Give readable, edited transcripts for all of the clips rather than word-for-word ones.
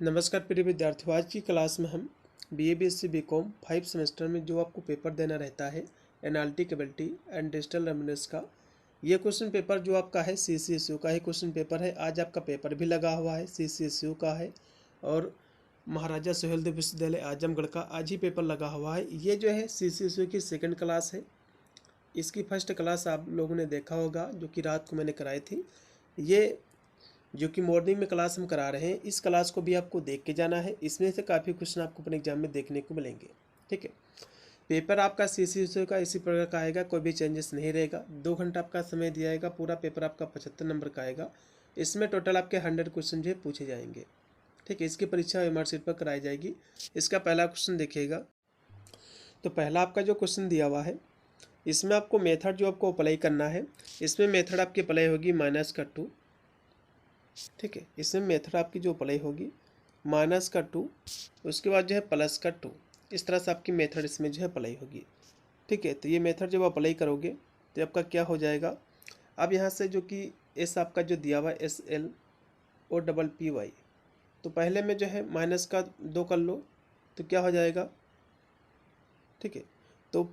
नमस्कार प्रिय विद्यार्थियों, आज की क्लास में हम BA BSc BCom 5 सेमेस्टर में जो आपको पेपर देना रहता है analytic ability and digital remnants का, ये क्वेश्चन पेपर जो आपका है CCSU का ही क्वेश्चन पेपर है। आज आपका पेपर भी लगा हुआ है, CCSU का है और महाराजा सुहेलदेव विश्वविद्यालय आजमगढ़ का आज ही पेपर लगा हुआ है। ये जो है CCSU की सेकेंड क्लास है। इसकी फर्स्ट क्लास आप लोगों ने देखा होगा जो कि रात को मैंने कराई थी। ये जो कि मॉर्निंग में क्लास हम करा रहे हैं, इस क्लास को भी आपको देख के जाना है। इसमें से काफ़ी क्वेश्चन आपको अपने एग्जाम में देखने को मिलेंगे। ठीक है, पेपर आपका CCSU का इसी प्रकार का आएगा, कोई भी चेंजेस नहीं रहेगा। 2 घंटा आपका समय दिया जाएगा। पूरा पेपर आपका 75 नंबर का आएगा। इसमें टोटल आपके 100 क्वेश्चन जो है पूछे जाएंगे। ठीक है, इसकी परीक्षा MR सीट पर कराई जाएगी। इसका पहला क्वेश्चन देखिएगा। तो पहला आपका जो क्वेश्चन दिया हुआ है, इसमें आपको मेथड जो आपको अप्लाई करना है, इसमें मेथड आपकी अप्लाई होगी -2। ठीक है, इसमें मेथड आपकी जो अप्लाई होगी -2, उसके बाद जो है +2। इस तरह से आपकी मेथड इसमें जो है अप्लाई होगी। ठीक है, तो ये मेथड जब आप अप्लाई करोगे तो आपका क्या हो जाएगा। अब यहाँ से जो कि एस आपका जो दिया हुआ है SLOPPY, तो पहले में जो है -2 कर लो तो क्या हो जाएगा। ठीक है, तो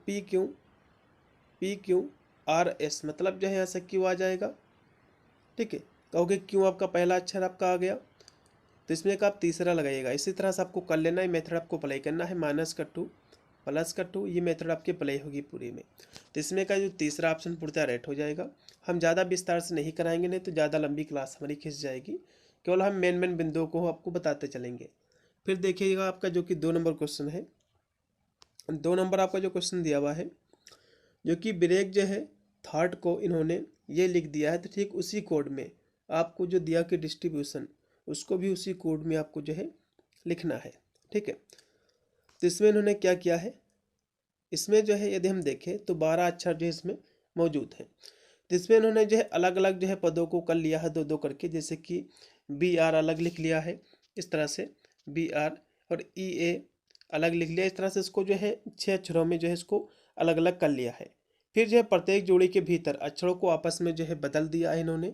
PQRS मतलब जो है यहाँ से क्यू आ जाएगा। ठीक है, कहोगे क्यों आपका पहला अक्षर आपका आ गया, तो इसमें एक आप तीसरा लगाइएगा। इसी तरह से आपको कर लेना है। मेथड आपको अप्लाई करना है -2 ये मेथड आपकी अप्लाई होगी पूरी में। तो इसमें का जो तीसरा ऑप्शन पूर्णतः राइट हो जाएगा। हम ज़्यादा विस्तार से नहीं कराएंगे, नहीं तो ज़्यादा लंबी क्लास हमारी खिंच जाएगी। केवल हम मेन बिंदुओं को आपको बताते चलेंगे। फिर देखिएगा आपका जो कि 2 नंबर क्वेश्चन है। 2 नंबर आपका जो क्वेश्चन दिया हुआ है, जो कि ब्रेक जो है थर्ड को इन्होंने ये लिख दिया है, तो ठीक उसी कोड में आपको जो दिया कि डिस्ट्रीब्यूशन, उसको भी उसी कोड में आपको जो है लिखना है। ठीक है, तो इसमें इन्होंने क्या किया है, इसमें जो है यदि हम देखें तो 12 अक्षर जो है इसमें मौजूद है। तो इसमें इन्होंने जो है अलग अलग जो है पदों को कर लिया है 2-2 करके, जैसे कि BR अलग लिख लिया है इस तरह से, BR और EA अलग लिख लिया। इस तरह से इसको जो है 6 अक्षरों में जो है इसको अलग अलग कर लिया है। फिर जो है प्रत्येक जोड़ी के भीतर अक्षरों को आपस में जो है बदल दिया है इन्होंने।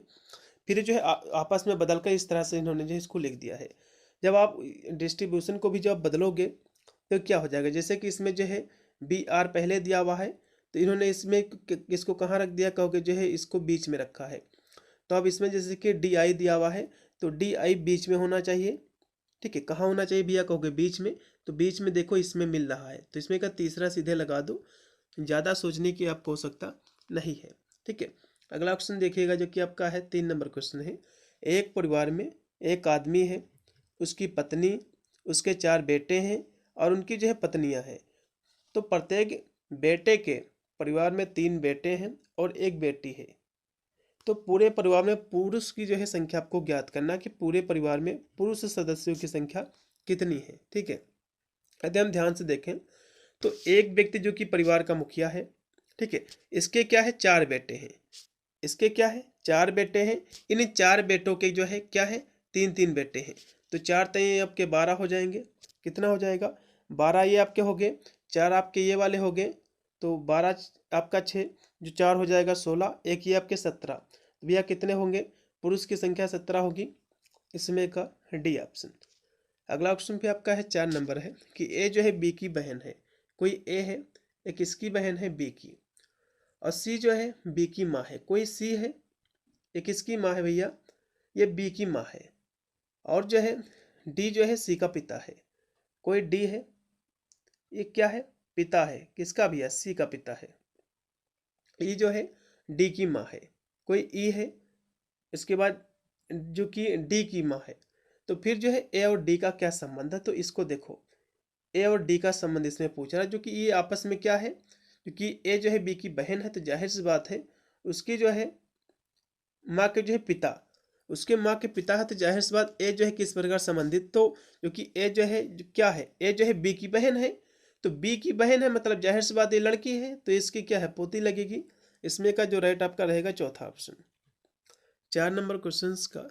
फिर जो है आपस में बदल कर इस तरह से इन्होंने जो है इसको लिख दिया है। जब आप डिस्ट्रीब्यूशन को भी जब बदलोगे तो क्या हो जाएगा, जैसे कि इसमें जो है BR पहले दिया हुआ है, तो इन्होंने इसमें इसको कहाँ रख दिया, कहोगे जो है इसको बीच में रखा है। तो अब इसमें जैसे कि DI दिया हुआ है, तो DI बीच में होना चाहिए। ठीक है, कहाँ होना चाहिए भैया, कहोगे बीच में, तो बीच में देखो इसमें मिल रहा है, तो इसमें का तीसरा सीधे लगा दो। ज़्यादा सोचने की आपको आवश्यकता नहीं है। ठीक है, अगला क्वेश्चन देखिएगा जो कि आपका है 3 नंबर क्वेश्चन है। एक परिवार में एक आदमी है, उसकी पत्नी, उसके 4 बेटे हैं और उनकी जो है पत्नियां हैं। तो प्रत्येक बेटे के परिवार में 3 बेटे हैं और 1 बेटी है। तो पूरे परिवार में पुरुष की जो है संख्या आपको ज्ञात करना कि पूरे परिवार में पुरुष सदस्यों की संख्या कितनी है। ठीक है, यदि हम ध्यान से देखें तो एक व्यक्ति जो कि परिवार का मुखिया है, ठीक है, इसके क्या है 4 बेटे हैं। इसके क्या है 4 बेटे हैं। इन 4 बेटों के जो है क्या है 3-3 बेटे हैं। तो 4 तय आपके 12 हो जाएंगे। कितना हो जाएगा 12, ये आपके हो गए। 4 आपके ये वाले हो गए, तो 12 आपका 6, जो 4 हो जाएगा 16, एक ये आपके 17। तो भैया कितने होंगे, पुरुष की संख्या 17 होगी। इसमें का डी ऑप्शन। अगला ऑप्शन पे आपका है 4 नंबर है कि ए जो है बी की बहन है। कोई ए है, एक इसकी बहन है बी की, और सी जो है बी की माँ है। कोई सी है, एक इसकी माँ है भैया, ये बी की माँ है। और जो है डी जो है सी का पिता है। कोई डी है, ये क्या है पिता है, किसका भैया सी का पिता है। ई जो है डी की माँ है। कोई ई है, इसके बाद जो कि डी की माँ है। तो फिर जो है ए और डी का क्या संबंध है, तो इसको देखो। ए और डी का संबंध इसमें पूछ रहा है, जो कि ये आपस में क्या है, क्योंकि ए जो है बी की बहन है, तो जाहिर सी बात है उसकी जो है माँ के जो है पिता, उसके माँ के पिता है, तो जाहिर सी बात ए जो है किस प्रकार संबंधित, तो क्योंकि ए जो है क्या है, ए जो है बी की बहन है, तो बी की बहन है मतलब जाहिर सी बात ये लड़की है, तो इसकी क्या है पोती लगेगी। इसमें का जो राइट आपका रहेगा चौथा ऑप्शन। 4 नंबर क्वेश्चन का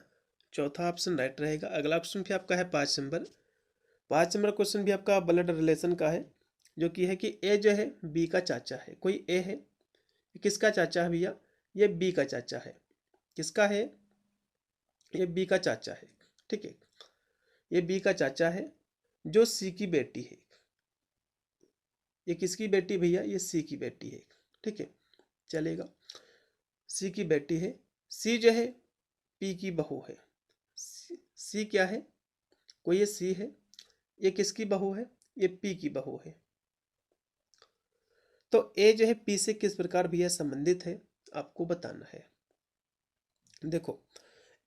चौथा ऑप्शन राइट रहेगा। अगला क्वेश्चन भी आपका है 5 नंबर। 5 नंबर क्वेश्चन भी आपका ब्लड रिलेशन का है, जो कि है कि ए जो है बी का चाचा है। कोई ए है, किसका चाचा है भैया, ये बी का चाचा है। किसका है, ये बी का चाचा है। ठीक है, ये बी का चाचा है जो सी की बेटी है। ये किसकी बेटी भैया? ये सी की बेटी है। ठीक है, चलेगा, सी की बेटी है। सी जो है पी की बहू है। सी क्या है? कोई ये सी है, ये किसकी बहू है? ये पी की बहू है। तो ए जो है पी से किस प्रकार भैया संबंधित है आपको बताना है। देखो,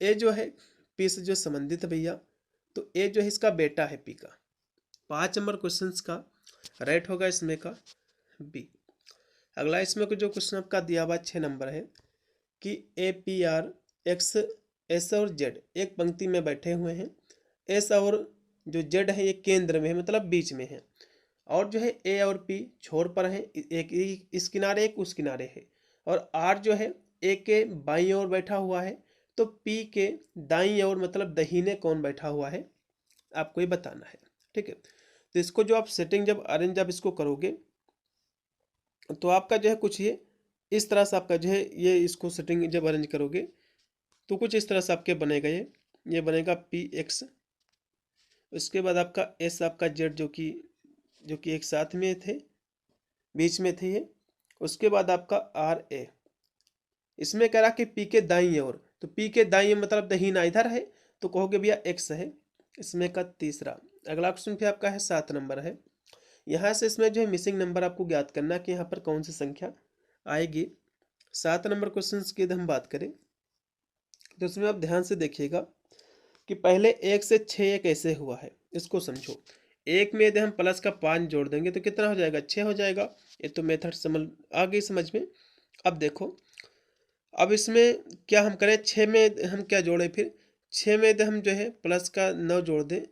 ए जो है पी से जो संबंधित है भैया, तो ए जो है इसका बेटा है पी का। 5 नंबर क्वेश्चन का राइट होगा इसमें का बी। अगला इसमें को जो क्वेश्चन आपका दिया हुआ 6 नंबर है कि A P R x S और जेड एक पंक्ति में बैठे हुए हैं। एस और जो जेड है ये केंद्र में है, मतलब बीच में है। और जो है ए और पी छोर पर हैं, एक इस किनारे एक उस किनारे है। और आर जो है ए के बाईं ओर बैठा हुआ है, तो पी के दाईं ओर मतलब दाहिने कौन बैठा हुआ है आपको ये बताना है। ठीक है, तो इसको जो आप सेटिंग जब अरेंज आप इसको करोगे तो आपका जो है कुछ ये इस तरह से आपका जो है ये इसको सेटिंग जब अरेंज करोगे तो कुछ इस तरह से आपके बनेगा। ये बनेगा पी एक्स, उसके बाद आपका एस आपका जेड जो कि एक साथ में थे, बीच में थे ये। उसके बाद आपका आर ए, इसमें कह रहा कि पी के दाईं ओर, तो पी के दाईं मतलब दाहिना इधर है, तो कहोगे भैया एक्स है। इसमें का तीसरा अगला क्वेश्चन फिर आपका है 7 नंबर है। यहाँ से इसमें जो है मिसिंग नंबर आपको ज्ञात करना कि यहाँ पर कौन सी संख्या आएगी। 7 नंबर क्वेश्चन की यदि हम बात करें तो इसमें आप ध्यान से देखिएगा कि पहले 1 से 6 ये कैसे हुआ है इसको समझो। 1 में यदि हम प्लस का 5 जोड़ देंगे तो कितना हो जाएगा? 6 हो जाएगा। ये तो मेथड समझ आ गई समझ में। अब देखो, अब इसमें क्या हम करें, 6 में हम क्या जोड़े, फिर 6 में यदि हम जो है प्लस का 9 जोड़ दें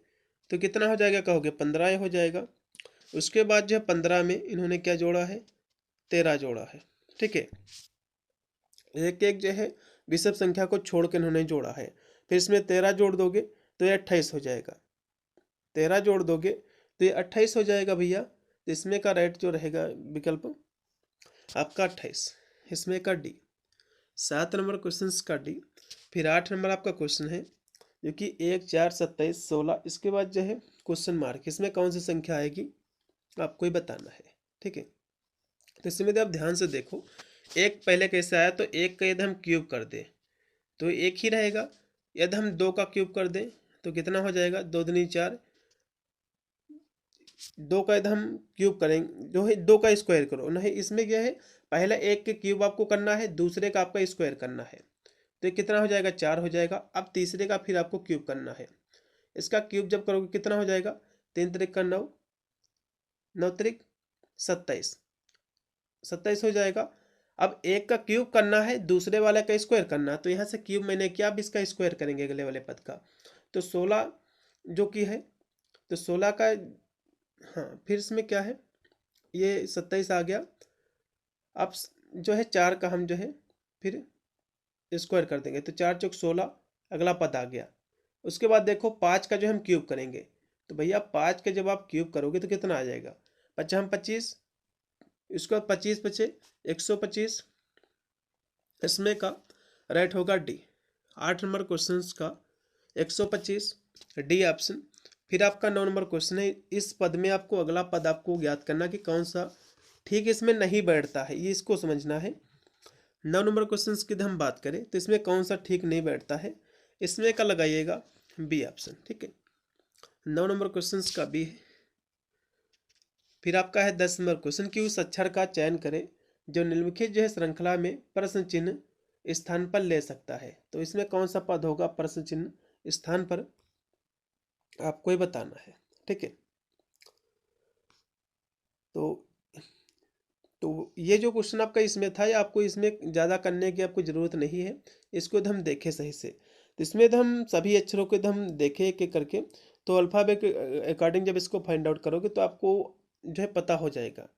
तो कितना हो जाएगा कहोगे? 15 हो जाएगा। उसके बाद जो है 15 में इन्होंने क्या जोड़ा है? 13 जोड़ा है। ठीक है, एक एक जो है विषम संख्या को छोड़ के इन्होंने जोड़ा है। फिर इसमें 13 जोड़ दोगे तो ये 28 हो जाएगा। 13 जोड़ दोगे तो ये 28 हो जाएगा भैया। तो इसमें का राइट जो रहेगा विकल्प आपका 28, इसमें का डी। 7 नंबर क्वेश्चन का डी। फिर 8 नंबर आपका क्वेश्चन है जो कि 1 4 27 16, इसके बाद जो है क्वेश्चन मार्क, इसमें कौन सी संख्या आएगी आपको ही बताना है। ठीक है, तो इसमें यदि आप ध्यान से देखो, एक पहले कैसे आया, तो एक का यदि हम क्यूब कर दें तो एक ही रहेगा। यदि हम 2 का क्यूब कर दें तो कितना हो जाएगा? 2 दूनी 4। 2 का यदि हम क्यूब करेंगे जो है 2 का स्क्वायर करो, नहीं इसमें क्या है, पहला एक के क्यूब आपको करना है, दूसरे का आपका स्क्वायर करना है। तो ये कितना हो जाएगा? 4 हो जाएगा। अब तीसरे का फिर आपको क्यूब करना है। इसका क्यूब जब करोगे कितना हो जाएगा? 3 त्रिक का 9, 9 त्रिक 27, 27 हो जाएगा। अब एक का क्यूब करना है, दूसरे वाले का स्क्वायर करना है, तो यहाँ से क्यूब मैंने किया, अब इसका स्क्वायर करेंगे अगले वाले पद का। तो 16 जो कि है, तो 16 का, हाँ फिर इसमें क्या है, ये 27 आ गया। अब जो है 4 का हम जो है फिर स्क्वायर कर देंगे, तो 4 चौक 16, अगला पद आ गया। उसके बाद देखो 5 का जो हम क्यूब करेंगे, तो भैया 5 का जब आप क्यूब करोगे तो कितना आ जाएगा? 5 हम 25, इसके बाद 25 बचे 125, इसमें का राइट होगा डी। 8 नंबर क्वेश्चन का 125 डी ऑप्शन। फिर आपका 9 नंबर क्वेश्चन है, इस पद में आपको अगला पद आपको ज्ञात करना कि कौन सा ठीक इसमें नहीं बैठता है, ये इसको समझना है। 9 नंबर क्वेश्चन की हम बात करें तो इसमें कौन सा ठीक नहीं बैठता है, इसमें का लगाइएगा बी ऑप्शन। ठीक है, 9 नंबर क्वेश्चन का बी है। फिर आपका है 10 नंबर क्वेश्चन कि उस अक्षर का चयन करें जो निम्नलिखित जो है श्रृंखला में प्रश्न चिन्ह स्थान पर ले सकता है। तो इसमें कौन सा पद होगा प्रश्न चिन्ह स्थान पर आपको ही बताना है। ठीक है, तो ये जो क्वेश्चन आपका इसमें था, ये आपको इसमें ज़्यादा करने की आपको ज़रूरत नहीं है। इसको तो हम देखें सही से, तो इसमें तो हम सभी अक्षरों को तो हम देखें एक एक करके, तो अल्फ़ाबेट के अकॉर्डिंग जब इसको फाइंड आउट करोगे तो आपको जो है पता हो जाएगा।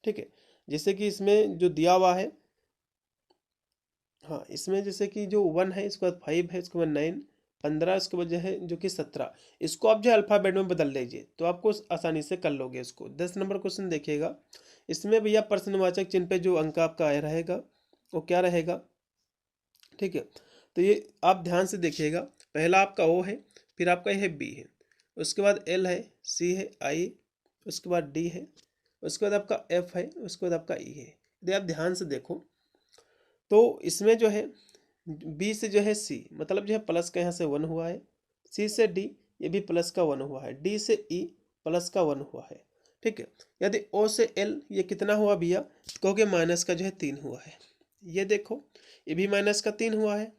ठीक है, जैसे कि इसमें जो दिया हुआ है, हाँ इसमें जैसे कि जो 1 है, इसके बाद 5 है, इसके बाद 9, 15, इसके बाद जो है जो कि 17, इसको आप जो है अल्फ़ाबेट में बदल लीजिए तो आपको आसानी से कर लोगे इसको। 10 नंबर क्वेश्चन देखिएगा, इसमें भैया प्रश्नवाचक चिन्ह पे जो अंक आपका आया रहेगा वो क्या रहेगा। ठीक है, तो ये आप ध्यान से देखिएगा, पहला आपका ओ है, फिर आपका यह बी है। उसके बाद एल है, सी है, आई, उसके बाद डी है, उसके बाद आपका एफ है, उसके बाद आपका ई है। यदि आप ध्यान से देखो तो इसमें जो है बी से जो है सी, मतलब जो है प्लस का यहाँ से 1 हुआ है, सी से डी ये भी प्लस का 1 हुआ है, डी से ई प्लस का 1 हुआ है, ठीक है। यदि ओ से एल ये कितना हुआ भैया, कहोगे माइनस का जो है 3 हुआ है। ये देखो ये भी माइनस का 3 हुआ है,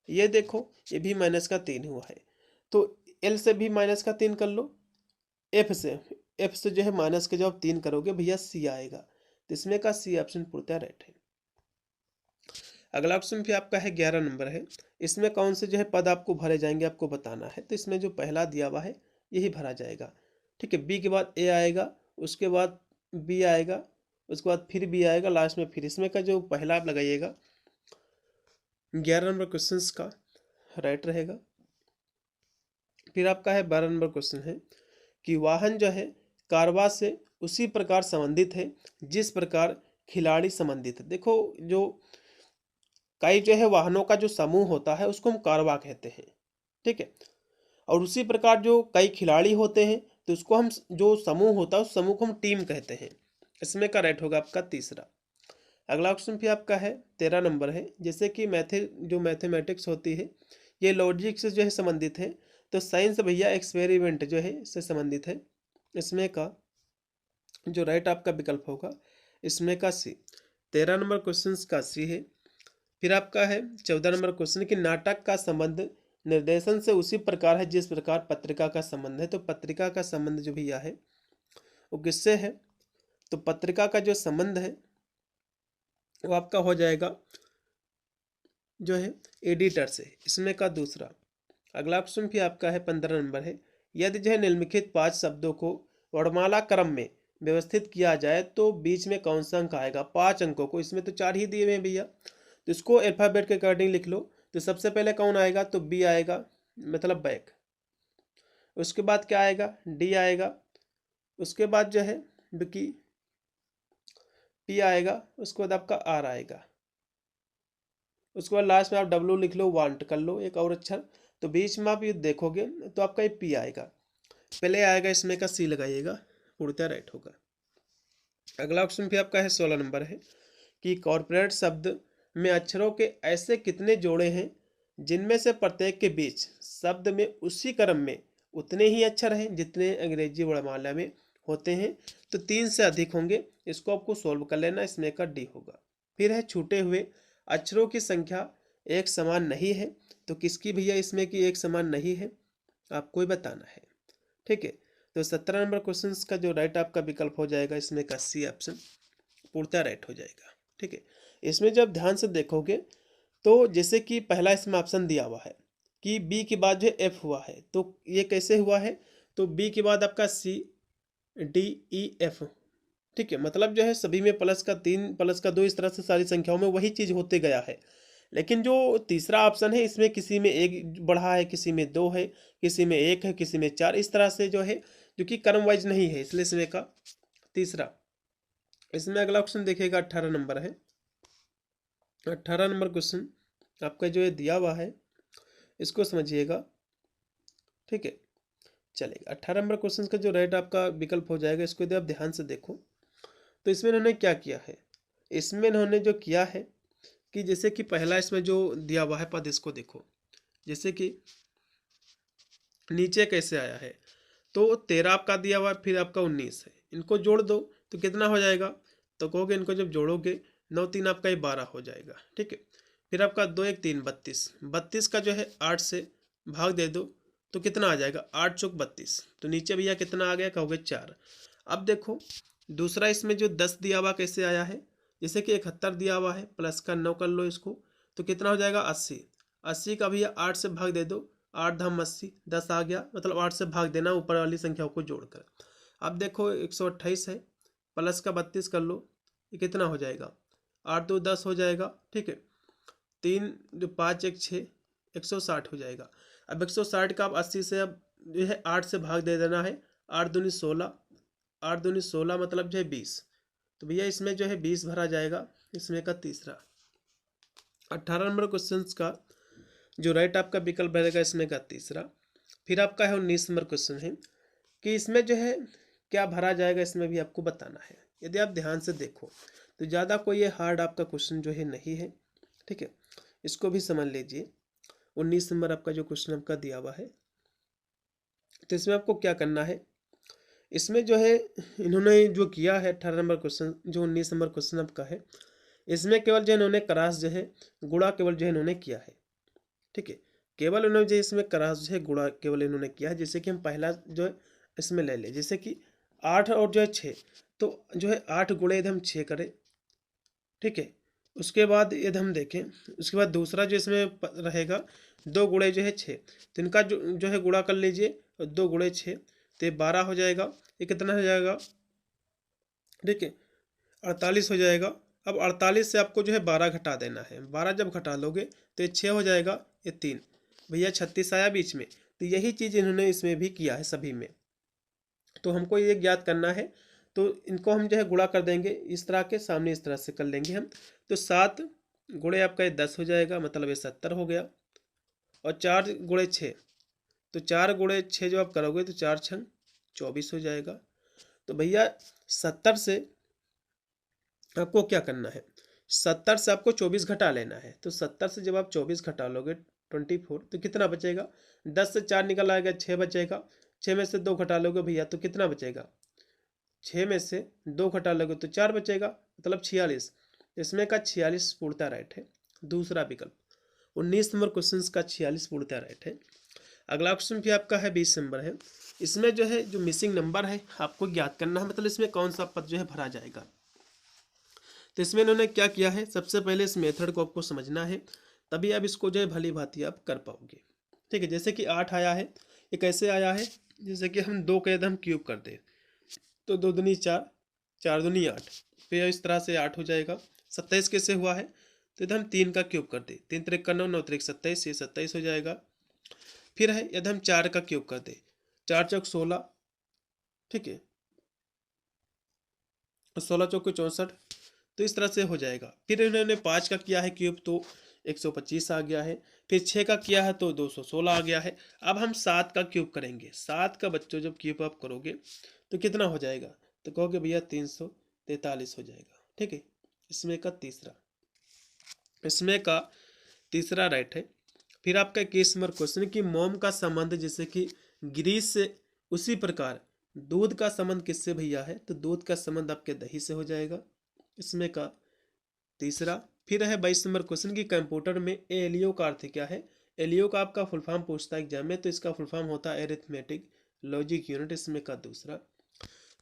ये देखो ये भी माइनस का 3 हुआ है। तो एल से भी माइनस का 3 कर लो, एफ से जो है माइनस के जब आप 3 करोगे भैया सी आएगा, तो इसमें का सी ऑप्शन पूर्णतः राइट है। अगला ऑप्शन भी आपका है 11 नंबर है, इसमें कौन से जो है पद आपको भरे जाएंगे आपको बताना है। तो इसमें जो पहला दिया हुआ है यही भरा जाएगा, ठीक है। बी के बाद ए आएगा, उसके बाद बी आएगा, उसके बाद फिर बी आएगा, लास्ट में फिर। इसमें का जो पहला आप लगाइएगा 11 नंबर क्वेश्चन का राइट रहेगा। फिर आपका है 12 नंबर क्वेश्चन है कि वाहन जो है कारवा से उसी प्रकार संबंधित है जिस प्रकार खिलाड़ी संबंधित है। देखो जो कई जो है वाहनों का जो समूह होता है उसको हम कारवा कहते हैं, ठीक है। और उसी प्रकार जो कई खिलाड़ी होते हैं तो उसको हम जो समूह होता है उस समूह को हम टीम कहते हैं। इसमें का राइट होगा आपका तीसरा। अगला ऑप्शन भी आपका है 13 नंबर है, जैसे कि मैथमेटिक्स होती है ये लॉजिक से जो है संबंधित है, तो साइंस भैया एक्सपेरिमेंट जो है इससे संबंधित है। इसमें का जो राइट आपका विकल्प होगा इसमें का सी। 13 नंबर क्वेश्चन का सी है। फिर आपका है 14 नंबर क्वेश्चन कि नाटक का संबंध निर्देशन से उसी प्रकार है जिस प्रकार पत्रिका का संबंध है। तो पत्रिका का संबंध जो भैया है वो किससे है, तो पत्रिका का जो संबंध है वो आपका हो जाएगा जो है एडिटर से। इसमें का दूसरा। अगला ऑप्शन भी आपका है 15 नंबर है, यदि जो है निम्नलिखित 5 शब्दों को वर्णमाला क्रम में व्यवस्थित किया जाए तो बीच में कौन सा अंक आएगा। 5 अंकों को, इसमें तो 4 ही दिए हुए हैं भैया, तो इसको अल्फाबेट के अकॉर्डिंग लिख लो। तो सबसे पहले कौन आएगा, तो बी आएगा, मतलब बैक। उसके बाद क्या आएगा, डी आएगा। उसके बाद जो है विकी, पी आएगा। उसके बाद आपका आर आएगा। उसके बाद लास्ट में आप डब्ल्यू लिख लो, वांट कर लो एक और अक्षर। तो बीच में आप ये देखोगे तो आपका ये पी आएगा, पहले आएगा इसमें का सी लगाइएगा, पूर्णतः राइट होगा। अगला ऑप्शन भी आपका है 16 नंबर है कि कॉर्पोरेट शब्द में अक्षरों के ऐसे कितने जोड़े हैं जिनमें से प्रत्येक के बीच शब्द में उसी क्रम में उतने ही अक्षर हैं जितने अंग्रेजी वर्णमाला में होते हैं। तो 3 से अधिक होंगे, इसको आपको सोल्व कर लेना, इसमें का डी होगा। फिर है छूटे हुए अक्षरों की संख्या एक समान नहीं है। तो किसकी भैया इसमें की एक समान नहीं है, आपको ही बताना है, ठीक है। तो 17 नंबर क्वेश्चन का जो राइट आपका विकल्प हो जाएगा इसमें का सी ऑप्शन पूर्णतः राइट हो जाएगा, ठीक है। इसमें जब ध्यान से देखोगे तो जैसे कि पहला इसमें ऑप्शन दिया हुआ है कि बी के बाद जो एफ हुआ है, तो ये कैसे हुआ है, तो बी के बाद आपका सी डी ई एफ, ठीक है। मतलब जो है सभी में प्लस का 3 प्लस का 2 इस तरह से सारी संख्याओं में वही चीज़ होते गया है। लेकिन जो तीसरा ऑप्शन है इसमें किसी में एक बढ़ा है, किसी में 2 है, किसी में 1 है, किसी में 4, इस तरह से जो है जो कि क्रम वाइज नहीं है, इसलिए इसमें का तीसरा। इसमें अगला ऑप्शन देखिएगा 18 नंबर है। 18 नंबर क्वेश्चन आपका जो है दिया हुआ है इसको समझिएगा, ठीक है। चलेगा 18 नंबर क्वेश्चन का जो राइट आपका विकल्प हो जाएगा, इसको यदि आप ध्यान से देखो तो इसमें इन्होंने क्या किया है, इसमें इन्होंने जो किया है कि जैसे कि पहला इसमें जो दिया हुआ है पद, इसको देखो जैसे कि नीचे कैसे आया है, तो 13 आपका दिया हुआ है, फिर आपका 19 है, इनको जोड़ दो तो कितना हो जाएगा, तो कहोगे इनको जब जोड़ोगे 9 3 आपका ये 12 हो जाएगा, ठीक है। फिर आपका 2 1 3 32, 32 का जो है 8 से भाग दे दो तो कितना आ जाएगा, 8 चौक 32, तो नीचे भैया कितना आ गया, कहोगे 4। अब देखो दूसरा इसमें जो 10 दिया हुआ कैसे आया है, जैसे कि 71 दिया हुआ है, प्लस का 9 कर लो इसको, तो कितना हो जाएगा 80। 80 का भैया 8 से भाग दे दो, 8 धाम 80, 10 आ गया, मतलब 8 से भाग देना ऊपर वाली संख्याओं को जोड़कर। अब देखो 128 है, प्लस का 32 कर लो, ये कितना हो जाएगा, 8 2 10 हो जाएगा, ठीक है। 3 जो 5 1 6, 160 हो जाएगा। अब 160 का आप 80 से अब जो है 8 से भाग दे देना है, 8 दूनी 16, 8 दूनी 16 मतलब जो है 20, तो भैया इसमें जो है 20 भरा जाएगा, इसमें का तीसरा। 18 नंबर क्वेश्चन का जो राइट आपका विकल्प रहेगा इसमें का तीसरा। फिर आपका है 19 नंबर क्वेश्चन है कि इसमें जो है क्या भरा जाएगा, इसमें भी आपको बताना है। यदि आप ध्यान से देखो तो ज़्यादा कोई ये हार्ड आपका क्वेश्चन जो है नहीं है, ठीक है, इसको भी समझ लीजिए। 19 नंबर आपका जो क्वेश्चन आपका दिया हुआ है, तो इसमें आपको क्या करना है, इसमें जो है इन्होंने जो किया है 18 नंबर क्वेश्चन, जो 19 नंबर क्वेश्चन आपका है, इसमें केवल जो इन्होंने क्रॉस जो है गुणा केवल जो है इन्होंने किया है, ठीक है, केवल उन्होंने जो इसमें क्रॉस जो है गुणा केवल इन्होंने किया है। जैसे कि हम पहला जो है इसमें ले लें, जैसे कि 8 और जो है 6, तो जो है 8 गुणे यदि हम 6 करें, ठीक है, उसके बाद यदि हम देखें, उसके बाद दूसरा जो इसमें रहेगा 2 गुणे जो है 6, तो इनका जो है गुणा कर लीजिए, 2 गुणे 6 तो ये 12 हो जाएगा। ये कितना हो जाएगा, ठीक है, 48 हो जाएगा। अब 48 से आपको जो है 12 घटा देना है, 12 जब घटा लोगे तो ये 6 हो जाएगा, ये 3, भैया 36 आया बीच में। तो यही चीज़ इन्होंने इसमें भी किया है सभी में। तो हमको ये ज्ञात करना है, तो इनको हम जो है गुणा कर देंगे इस तरह के, सामने इस तरह से कर लेंगे हम। तो 7 गुणे आपका ये 10 हो जाएगा, मतलब ये 70 हो गया। और 4 गुणे 6, तो 4 गुणे 6 जो आप करोगे तो 4 छंग 24 हो जाएगा। तो भैया 70 से आपको क्या करना है, 70 से आपको 24 घटा लेना है। तो 70 से जब आप 24 घटा लोगे 24, तो कितना बचेगा, 10 से 4 निकल आएगा, 6 बचेगा। 6 में से 2 घटा लोगे भैया तो कितना बचेगा, 6 में से 2 घटा लोगे तो 4 बचेगा, मतलब 46। इसमें का 46 पूर्णतः राइट है, दूसरा विकल्प। 19 नंबर क्वेश्चन का 46 पूर्णतः राइट है। अगला क्वेश्चन भी आपका है 20 नंबर है। इसमें जो है जो मिसिंग नंबर है आपको ज्ञात करना है, मतलब इसमें कौन सा पद जो है भरा जाएगा। तो इसमें इन्होंने क्या किया है, सबसे पहले इस मेथड को आपको समझना है, तभी आप इसको जो है भली भांति आप कर पाओगे, ठीक है। जैसे कि 8 आया है, ये कैसे आया है, जैसे कि हम 2 का यदि हम क्यूब कर दें तो 2 दूनी 4, 4 दूनी 8, फिर इस तरह से 8 हो जाएगा। 27 कैसे हुआ है, तो यदि हम 3 का क्यूब कर दें, 3 त्रिक का 9, 9 त्रिक 27, ये 27 हो जाएगा। फिर है यदि हम 4 का क्यूब कर दें, 4 चौक 16, ठीक है, 16 चौक 64, तो इस तरह से हो जाएगा। फिर इन्होंने 5 का किया है क्यूब तो 125 आ गया है। फिर 6 का किया है तो 216 आ गया है। अब हम 7 का क्यूब करेंगे, 7 का बच्चों जब क्यूब आप करोगे तो कितना हो जाएगा, तो कहोगे भैया 343 हो जाएगा, ठीक है। इसमें का तीसरा राइट है। फिर आपका 21 नंबर क्वेश्चन कि मोम का संबंध जैसे कि ग्रीस से, उसी प्रकार दूध का संबंध किससे भैया है, तो दूध का संबंध आपके दही से हो जाएगा, इसमें का तीसरा। फिर है 22 नंबर क्वेश्चन की कंप्यूटर में एलियो का अर्थ क्या है। एलियो का आपका फुल फॉर्म पूछता है एग्जाम में, तो इसका फुल फॉर्म होता है एरिथमेटिक लॉजिक यूनिट, इसमें का दूसरा।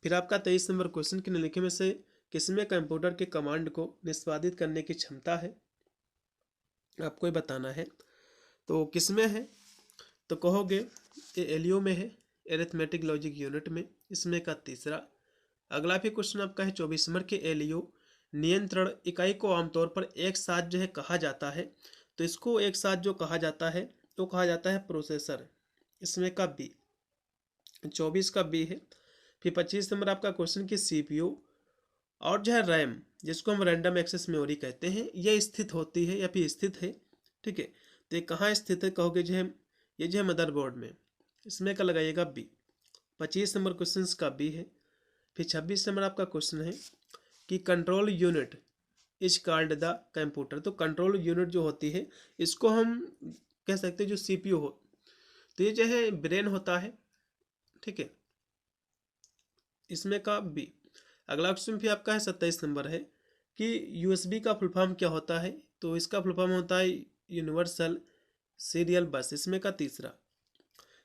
फिर आपका 23 नंबर क्वेश्चन के निम्नलिखित में से किसमें कंप्यूटर के कमांड को निष्पादित करने की क्षमता है, आपको ये बताना है। तो किसमें है, तो कहोगे ये एलियो में है, एरिथमेटिक लॉजिक यूनिट में, इसमें का तीसरा। अगला भी क्वेश्चन आपका है 24 नंबर के एलियो नियंत्रण इकाई को आमतौर पर एक साथ जो है कहा जाता है, तो इसको एक साथ जो कहा जाता है तो कहा जाता है प्रोसेसर, इसमें का बी, 24 का बी है। फिर 25 नंबर आपका क्वेश्चन की सीपीयू और जो है रैम, जिसको हम रैंडम एक्सेस मेमोरी कहते हैं, यह स्थित होती है या फिर स्थित है, ठीक है। तो ये कहाँ स्थित है, कहोगे जो है ये जो है मदरबोर्ड में, इसमें का लगाइएगा बी। 25 नंबर क्वेश्चन का बी है। फिर 26 नंबर आपका क्वेश्चन है कि control unit is called the computer, तो कंट्रोल यूनिट जो होती है इसको हम कह सकते हैं जो सीपीयू हो, तो ये जो है ब्रेन होता है, ठीक है, इसमें का बी। अगला क्वेश्चन भी आपका है 27 नंबर है कि यूएसबी का फुल फॉर्म क्या होता है, तो इसका फुल फॉर्म होता है यूनिवर्सल सीरियल बस, इसमें का तीसरा।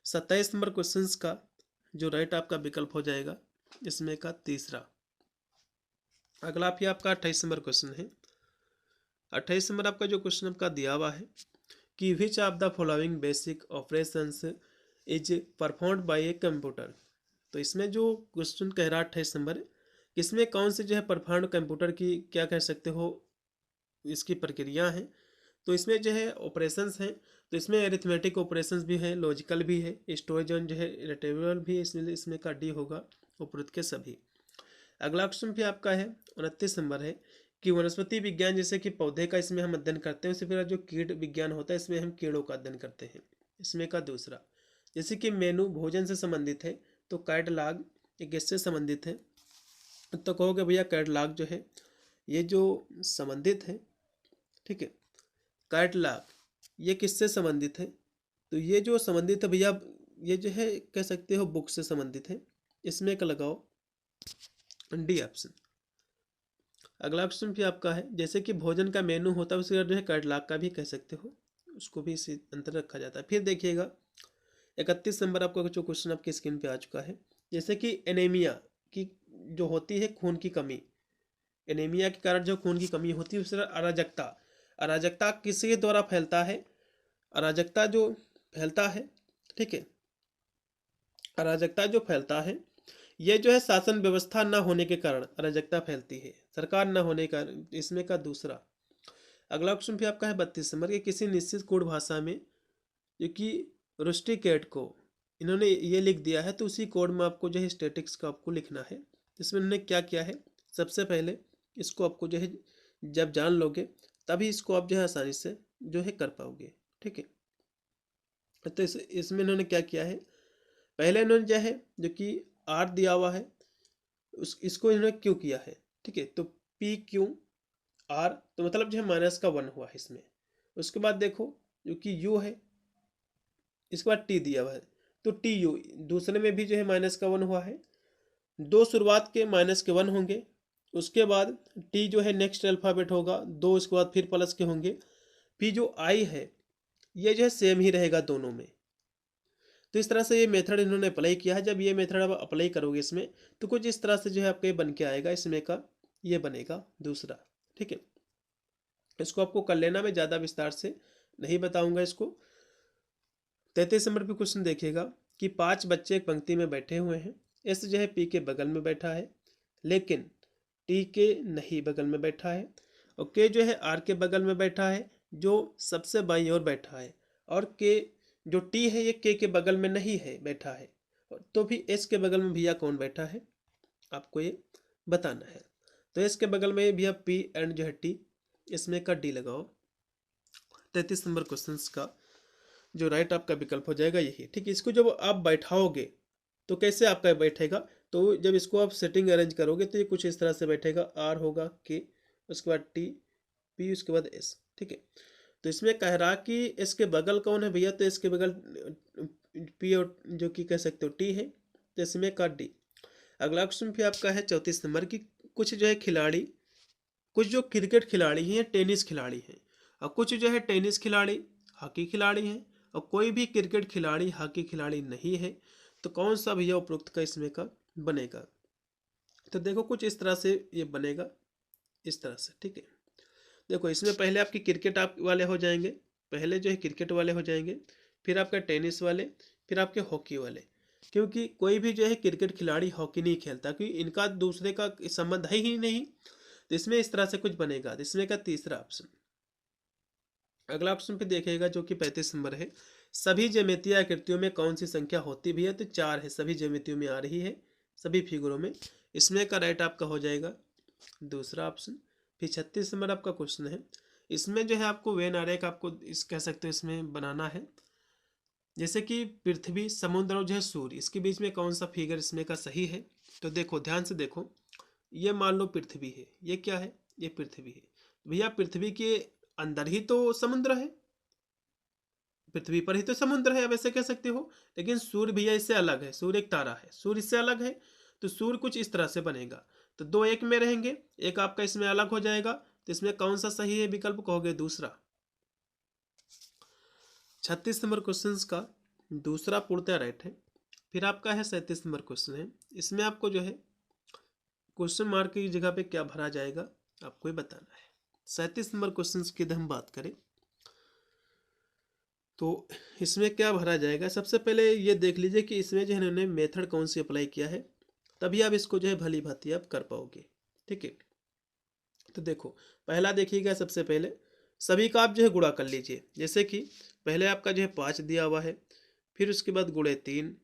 27 नंबर क्वेश्चन का जो राइट आपका विकल्प हो जाएगा, इसमें का तीसरा। अगला भी आपका 28 नंबर क्वेश्चन है। 28 नंबर आपका जो क्वेश्चन आपका दिया हुआ है कि which of the following basic operations is performed by a computer, तो इसमें जो क्वेश्चन कह रहा है 28 नंबर, इसमें कौन से जो है परफॉर्म कंप्यूटर की क्या कह सकते हो इसकी प्रक्रिया है, तो इसमें जो है ऑपरेशंस हैं, तो इसमें एरिथमेटिक ऑपरेशंस भी है, लॉजिकल भी है, स्टोरेज जो है इरेटेबल भी है, इसलिए इसमें का डी होगा उपरोक्त के सभी। अगला क्वेश्चन भी आपका है 29 नंबर है कि वनस्पति विज्ञान जैसे कि पौधे का इसमें हम अध्ययन करते हैं, उसी फिर जो कीट विज्ञान होता है इसमें हम कीड़ों का अध्ययन करते हैं, इसमें का दूसरा। जैसे कि मेनू भोजन से संबंधित है तो कैटलॉग ये किससे संबंधित है, तो कहोगे भैया कैटलॉग जो है ये जो संबंधित है, ठीक है, कैटलॉग ये किससे संबंधित है, तो ये जो संबंधित है भैया ये जो है कह सकते हो बुक से संबंधित है। इसमें एक लगाओ डी ऑप्शन। अगला ऑप्शन भी आपका है, जैसे कि भोजन का मेनू होता है उसी जो है कैटलॉग का भी कह सकते हो, उसको भी इसी अंतर रखा जाता है। फिर देखिएगा 31 नंबर आपका जो क्वेश्चन आपकी स्क्रीन पे आ चुका है, जैसे कि एनीमिया की जो होती है खून की कमी, एनीमिया के कारण जो खून की कमी होती है उस तरह अराजकता, अराजकता किसके द्वारा फैलता है, अराजकता जो फैलता है, ठीक है, अराजकता जो फैलता है ये जो है शासन व्यवस्था न होने के कारण अराजकता फैलती है, सरकार न होने का, इसमें का दूसरा। अगला ऑप्शन भी आपका है 32 नंबर के, किसी निश्चित कोड भाषा में जो कि रुस्टिकेट को इन्होंने ये लिख दिया है तो उसी कोड में आपको जो है स्टैटिक्स का आपको लिखना है। इसमें इन्होंने क्या किया है, सबसे पहले इसको आपको जो है जब जान लोगे तभी इसको आप जो है आसानी से जो है कर पाओगे, ठीक है। तो इसमें इन्होंने क्या किया है, पहले इन्होंने जो है जो कि आर दिया हुआ है इसको इन्होंने क्यों किया है, ठीक है, तो पी क्यू आर तो मतलब जो है माइनस का 1 हुआ है इसमें। उसके बाद देखो जो कि यू है, इसके बाद टी दिया हुआ है तो टी यू, दूसरे में भी जो है माइनस का 1 हुआ है, दो शुरुआत के माइनस के 1 होंगे, उसके बाद टी जो है नेक्स्ट अल्फ़ाबेट होगा, दो उसके बाद फिर प्लस के होंगे, फिर जो आई है ये जो है सेम ही रहेगा दोनों में। तो इस तरह से ये मेथड इन्होंने अप्लाई किया है। जब ये मेथड आप अप्लाई करोगे इसमें तो कुछ इस तरह से जो है आपके बन के आएगा, इसमें का ये बनेगा दूसरा, ठीक है। इसको आपको कर लेना, मैं ज़्यादा विस्तार से नहीं बताऊंगा इसको। 33 नंबर पे क्वेश्चन देखिएगा कि 5 बच्चे एक पंक्ति में बैठे हुए हैं, एस जो है पी के बगल में बैठा है लेकिन टी के नहीं बगल में बैठा है, और के जो है आर के बगल में बैठा है जो सबसे बाईं ओर बैठा है, और के जो टी है ये के बगल में नहीं है बैठा है, तो भी एस के बगल में भैया कौन बैठा है आपको ये बताना है। तो एस के बगल में भैया पी एंड जो है टी, इसमें का डी लगाओ। 33 नंबर क्वेश्चन का जो राइट आपका विकल्प हो जाएगा यही, ठीक है। इसको जब आप बैठाओगे तो कैसे आपका बैठेगा, तो जब इसको आप सेटिंग अरेंज करोगे तो ये कुछ इस तरह से बैठेगा, आर होगा के, उसके बाद टी पी, उसके बाद एस, ठीक है। तो इसमें कह रहा कि इसके बगल कौन है भैया, तो इसके बगल पी और जो कि कह सकते हो टी है, तो इसमें का डी। अगला क्वेश्चन भी आपका है 34 नंबर की, कुछ जो है खिलाड़ी, कुछ जो क्रिकेट खिलाड़ी हैं टेनिस खिलाड़ी हैं, और कुछ जो है टेनिस खिलाड़ी हॉकी खिलाड़ी हैं, और कोई भी क्रिकेट खिलाड़ी हॉकी खिलाड़ी नहीं है, तो कौन सा भैया उपरोक्त का इसमें का बनेगा। तो देखो कुछ इस तरह से ये बनेगा, इस तरह से, ठीक है। देखो इसमें पहले आपकी क्रिकेट आप वाले हो जाएंगे, पहले जो है क्रिकेट वाले हो जाएंगे, फिर आपका टेनिस वाले, फिर आपके हॉकी वाले, क्योंकि कोई भी जो है क्रिकेट खिलाड़ी हॉकी नहीं खेलता क्योंकि इनका दूसरे का संबंध है ही नहीं, तो इसमें इस तरह से कुछ बनेगा। तो इसमें का तीसरा ऑप्शन। अगला ऑप्शन पे देखिएगा जो कि 35 नंबर है, सभी ज्यामितीय आकृतियों में कौन सी संख्या होती भी है, तो 4 है, सभी ज्यामितियों में आ रही है, सभी फिगरों में। इसमें का राइट आपका हो जाएगा दूसरा ऑप्शन। फिर 36 नंबर आपका क्वेश्चन है, इसमें जो है आपको वेन आरेख आपको इस कह सकते हो इसमें बनाना है, जैसे कि पृथ्वी समुद्र और जो है सूर्य, इसके बीच में कौन सा फिगर इसमें का सही है। तो देखो ध्यान से देखो, ये मान लो पृथ्वी है, ये क्या है, ये पृथ्वी है, भैया पृथ्वी के अंदर ही तो समुद्र है, पृथ्वी पर ही तो समुद्र है, अब ऐसे कह सकते हो। लेकिन सूर्य भैया इससे अलग है, सूर्य एक तारा है, सूर्य इससे अलग है, तो सूर्य कुछ इस तरह से बनेगा, तो दो एक में रहेंगे, एक आपका इसमें अलग हो जाएगा, तो इसमें कौन सा सही है विकल्प कहोगे दूसरा। 36 नंबर क्वेश्चन का दूसरा पूर्णतः राइट है। फिर आपका है 37 नंबर क्वेश्चन है, इसमें आपको जो है क्वेश्चन मार्क की जगह पे क्या भरा जाएगा आपको ही बताना है। 37 नंबर क्वेश्चन की हम बात करें तो इसमें क्या भरा जाएगा, सबसे पहले ये देख लीजिए कि इसमें जो है इन्होंने मेथड कौन सी अप्लाई किया है, तभी आप इसको जो है भली भांति आप कर पाओगे, ठीक है। तो देखो पहला देखिएगा, सबसे पहले सभी का आप जो है गुणा कर लीजिए, जैसे कि पहले आपका जो है 5 दिया हुआ है, फिर उसके बाद गुणे 3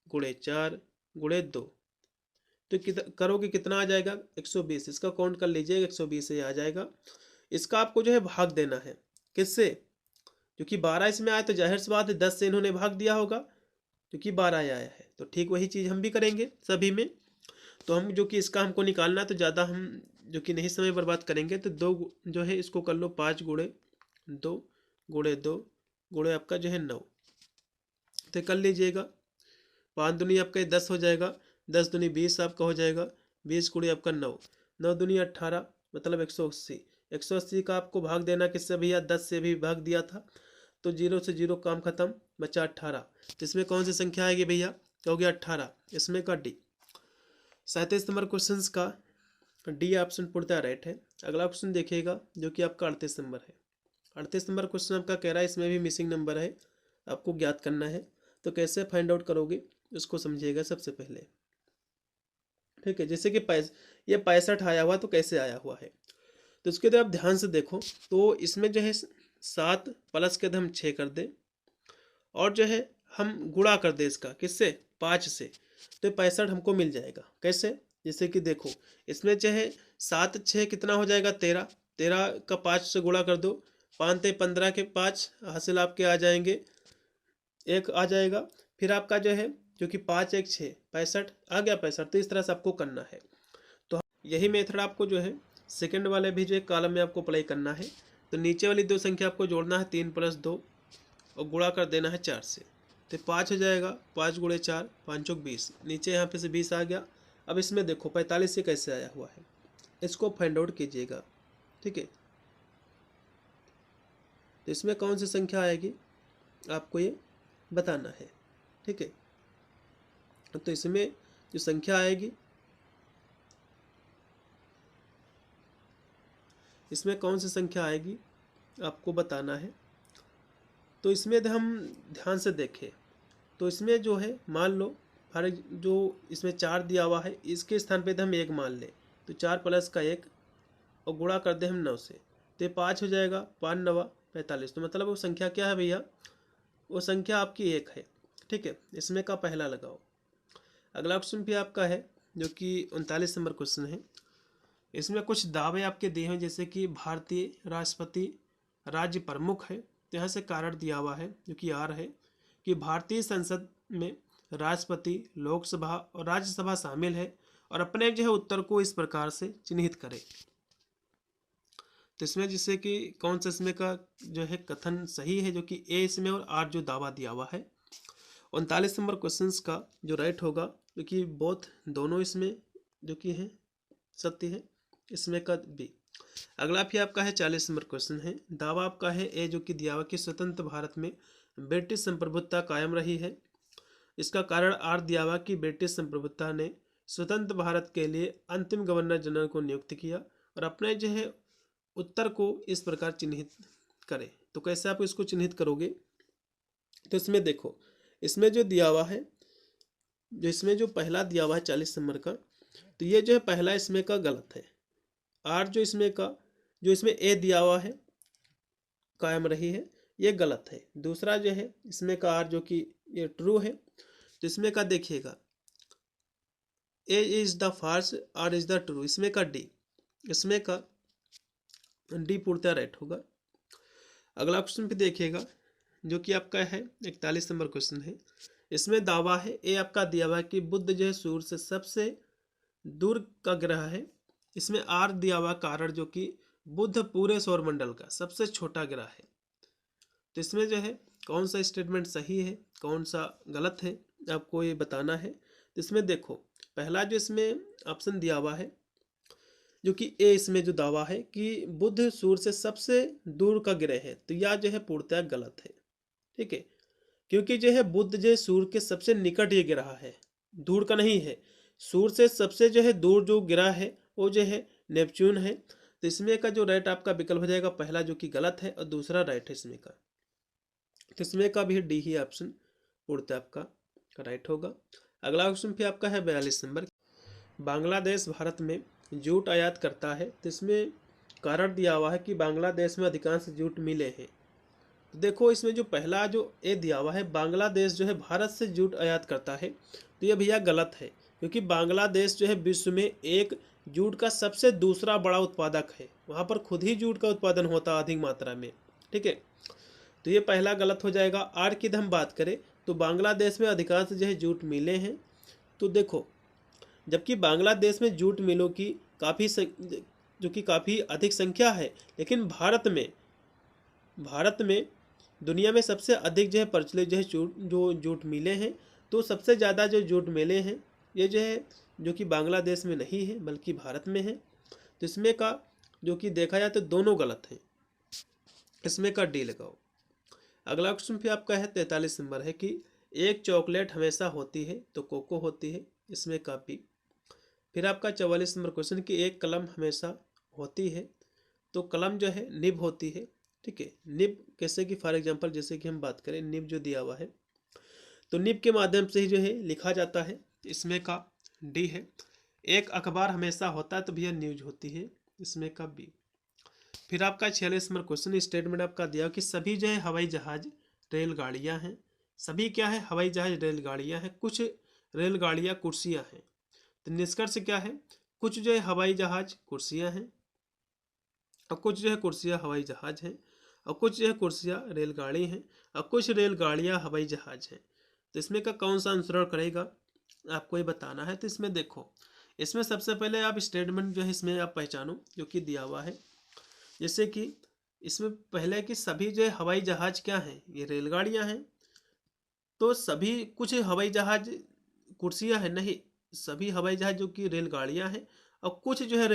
गुणे 4 गुणे 2, तो करोगे कितना आ जाएगा 120, इसका काउंट कर लीजिए 120 से आ जाएगा। इसका आपको जो है भाग देना है, किससे, क्योंकि 12 इसमें आया तो जाहिर सी बात है 10 से इन्होंने भाग दिया होगा, क्योंकि 12 आया है। तो ठीक वही चीज़ हम भी करेंगे सभी में। तो हम जो कि इसका हमको निकालना है, तो ज़्यादा हम जो कि नहीं समय बर्बाद करेंगे, तो 2 जो है इसको कर लो 5 गुणे 2 गुणे 2 गुणे आपका जो है 9, तो कर लीजिएगा। 5 दूनी आपका 10 हो जाएगा, 10 दूनी 20 आपका हो जाएगा, 20 गुणे आपका 9, 9 दूनी 18 मतलब 180। 180 का आपको भाग देना किससे भैया, 10 से भी भाग दिया था, तो 0 से 0 काम खत्म, बचा 18। तो इसमें कौन सी संख्या आएगी भैया, हो गया 18, इसमें का डी। 37 नंबर क्वेश्चन का डी ऑप्शन पूर्णतः राइट है। अगला क्वेश्चन देखिएगा जो कि आपका 38 नंबर है। 38 नंबर क्वेश्चन आपका कह रहा है इसमें भी मिसिंग नंबर है, आपको ज्ञात करना है। तो कैसे फाइंड आउट करोगे उसको समझिएगा सबसे पहले, ठीक है। जैसे कि ये 65 आया हुआ, तो कैसे आया हुआ है, तो उसके लिए आप ध्यान से देखो। तो इसमें जो है 7 प्लस के हम 6 कर दे, और जो है हम गुणा कर दे इसका किससे, 5 से, तो 65 हमको मिल जाएगा। कैसे, जैसे कि देखो इसमें जो है 7 6 कितना हो जाएगा, 13, 13 का 5 से गुणा कर दो, 5 ते 15 के 5 हासिल आपके आ जाएंगे, 1 आ जाएगा। फिर आपका जो है जो कि 5 1 6 65 आ गया 65। तो इस तरह से आपको करना है। तो यही मेथड आपको जो है सेकंड वाले भी जो है कॉलम में आपको अप्लाई करना है। तो नीचे वाली 2 संख्या आपको जोड़ना है 3 + 2 और गुणा कर देना है 4 से, तो 5 हो जाएगा, 5 × 4 5 × 20, नीचे यहाँ पे से 20 आ गया। अब इसमें देखो 45 से कैसे आया हुआ है, इसको फाइंड आउट कीजिएगा, ठीक है। तो इसमें कौन सी संख्या आएगी आपको ये बताना है, ठीक है। तो इसमें जो संख्या आएगी, इसमें कौन सी संख्या आएगी आपको बताना है। तो इसमें हम ध्यान से देखें, तो इसमें जो है मान लो हर जो इसमें 4 दिया हुआ है, इसके स्थान पे हम 1 मान ले, तो 4 + का 1 और गुणा कर दे हम 9 से, तो 5 हो जाएगा, 5 9 45। तो मतलब वो संख्या क्या है भैया, वो संख्या आपकी 1 है, ठीक है। इसमें का पहला लगाओ। अगला क्वेश्चन भी आपका है जो कि 39 नंबर क्वेश्चन है। इसमें कुछ दावे आपके दिए हैं, जैसे कि भारतीय राष्ट्रपति राज्य प्रमुख है, तो यहाँ से कारण दिया हुआ है जो कि आर है कि भारतीय संसद में राष्ट्रपति, लोकसभा और राज्यसभा शामिल है, और अपने जो है उत्तर को इस प्रकार से चिन्हित करे। तो इसमें जैसे कि कौन सा इसमें का जो है कथन सही है, जो कि ए इसमें और आर जो दावा दिया हुआ है। 39 नंबर क्वेश्चन का जो राइट होगा, क्योंकि बोथ दोनों इसमें जो कि है सत्य है, इसमें का बी। अगला भी आपका है 40 नंबर क्वेश्चन है। दावा आपका है ए जो कि दिया हुआ कि स्वतंत्र भारत में ब्रिटिश संप्रभुता कायम रही है। इसका कारण आर दिया हुआ कि ब्रिटिश संप्रभुता ने स्वतंत्र भारत के लिए अंतिम गवर्नर जनरल को नियुक्त किया, और अपने जो है उत्तर को इस प्रकार चिन्हित करें। तो कैसे आप इसको चिन्हित करोगे, तो इसमें देखो, इसमें जो दिया हुआ है, जो इसमें जो पहला दिया हुआ है 40 नंबर का, तो ये जो है पहला इसमें का गलत है। आर जो इसमें का जो इसमें ए दिया हुआ है कायम रही है, ये गलत है। दूसरा जो है इसमें का आर जो कि ये ट्रू है, तो इसमें का देखिएगा A is the false, R is the true, इसमें का डी, इसमें का डी पूर्णतः राइट होगा। अगला क्वेश्चन भी देखिएगा जो कि आपका है 41 नंबर क्वेश्चन है। इसमें दावा है ए आपका दिया हुआ है कि बुध जो है सूर्य से सबसे दूर का ग्रह है। इसमें आर दिया हुआ कारण जो कि बुध पूरे सौरमंडल का सबसे छोटा ग्रह है। तो इसमें जो है कौन सा स्टेटमेंट सही है, कौन सा गलत है, आपको ये बताना है। तो इसमें देखो पहला जो इसमें ऑप्शन दिया हुआ है जो कि ए, इसमें जो दावा है कि बुध सूर्य से सबसे दूर का ग्रह है, तो यह जो है पूर्णतः गलत है, ठीक है। क्योंकि जो है बुध जो सूर्य के सबसे निकट ये ग्रह है, दूर का नहीं है। सूर्य से सबसे जो है दूर जो ग्रह है वो जो है नेपच्यून है। तो इसमें का जो राइट आपका विकल्प हो जाएगा पहला जो कि गलत है, और दूसरा राइट है इसमें का। तो इसमें का भी डी ही ऑप्शन पूर्णतः आपका राइट होगा। अगला क्वेश्चन भी आपका है 42 नंबर। बांग्लादेश भारत में जूट आयात करता है, तो इसमें कारण दिया हुआ है कि बांग्लादेश में अधिकांश जूट मिले हैं। तो देखो इसमें जो पहला जो ए दिया हुआ है, बांग्लादेश जो है भारत से जूट आयात करता है, तो ये भैया गलत है। क्योंकि बांग्लादेश जो है विश्व में एक जूट का सबसे दूसरा बड़ा उत्पादक है, वहाँ पर खुद ही जूट का उत्पादन होता है अधिक मात्रा में, ठीक है। तो ये पहला गलत हो जाएगा। आर की हम बात करें तो बांग्लादेश में अधिकांश जो है जूट मिलें हैं। तो देखो, जबकि बांग्लादेश में जूट मिलों की जो कि काफ़ी अधिक संख्या है, लेकिन भारत में दुनिया में सबसे अधिक जो है प्रचलित जो है जूट मिले हैं। तो सबसे ज़्यादा जो जूट मिले हैं ये जो है जो कि बांग्लादेश में नहीं है बल्कि भारत में है। तो इसमें का जो कि देखा जाए तो दोनों गलत हैं, इसमें का डी लगाओ। अगला क्वेश्चन फिर आपका है 43 नंबर है कि एक चॉकलेट हमेशा होती है तो कोको होती है, इसमें का बी। फिर आपका 44 नंबर क्वेश्चन कि एक कलम हमेशा होती है तो कलम जो है निब होती है। ठीक है, निब कैसे कि फॉर एग्जांपल जैसे कि हम बात करें निब जो दिया हुआ है तो निब के माध्यम से ही जो है लिखा जाता है, इसमें का डी है। एक अखबार हमेशा होता है तो भैया न्यूज होती है, इसमें का बी। फिर आपका 46 नंबर क्वेश्चन स्टेटमेंट आपका दिया कि सभी जो है हवाई जहाज रेलगाड़ियाँ हैं। सभी क्या है? हवाई जहाज रेलगाड़ियाँ हैं। कुछ रेलगाड़ियाँ कुर्सियाँ हैं। तो निष्कर्ष क्या है? कुछ जो है हवाई जहाज कुर्सियाँ हैं और कुछ जो है कुर्सियाँ हवाई जहाज हैं और कुछ जो है कुर्सियाँ रेलगाड़ी हैं और कुछ रेलगाड़ियाँ हवाई जहाज हैं। तो इसमें का कौन सा अनुसरण करेगा आपको ये बताना है। तो इसमें देखो, इसमें सबसे पहले आप स्टेटमेंट जो है इसमें आप पहचानो जो कि दिया हुआ है। जैसे कि इसमें पहले कि सभी जो है हवाई जहाज क्या हैं? ये रेलगाड़ियाँ हैं। तो सभी कुछ हवाई जहाज कुर्सियाँ हैं नहीं, सभी हवाई जहाज जो कि रेलगाड़ियाँ हैं और कुछ जो है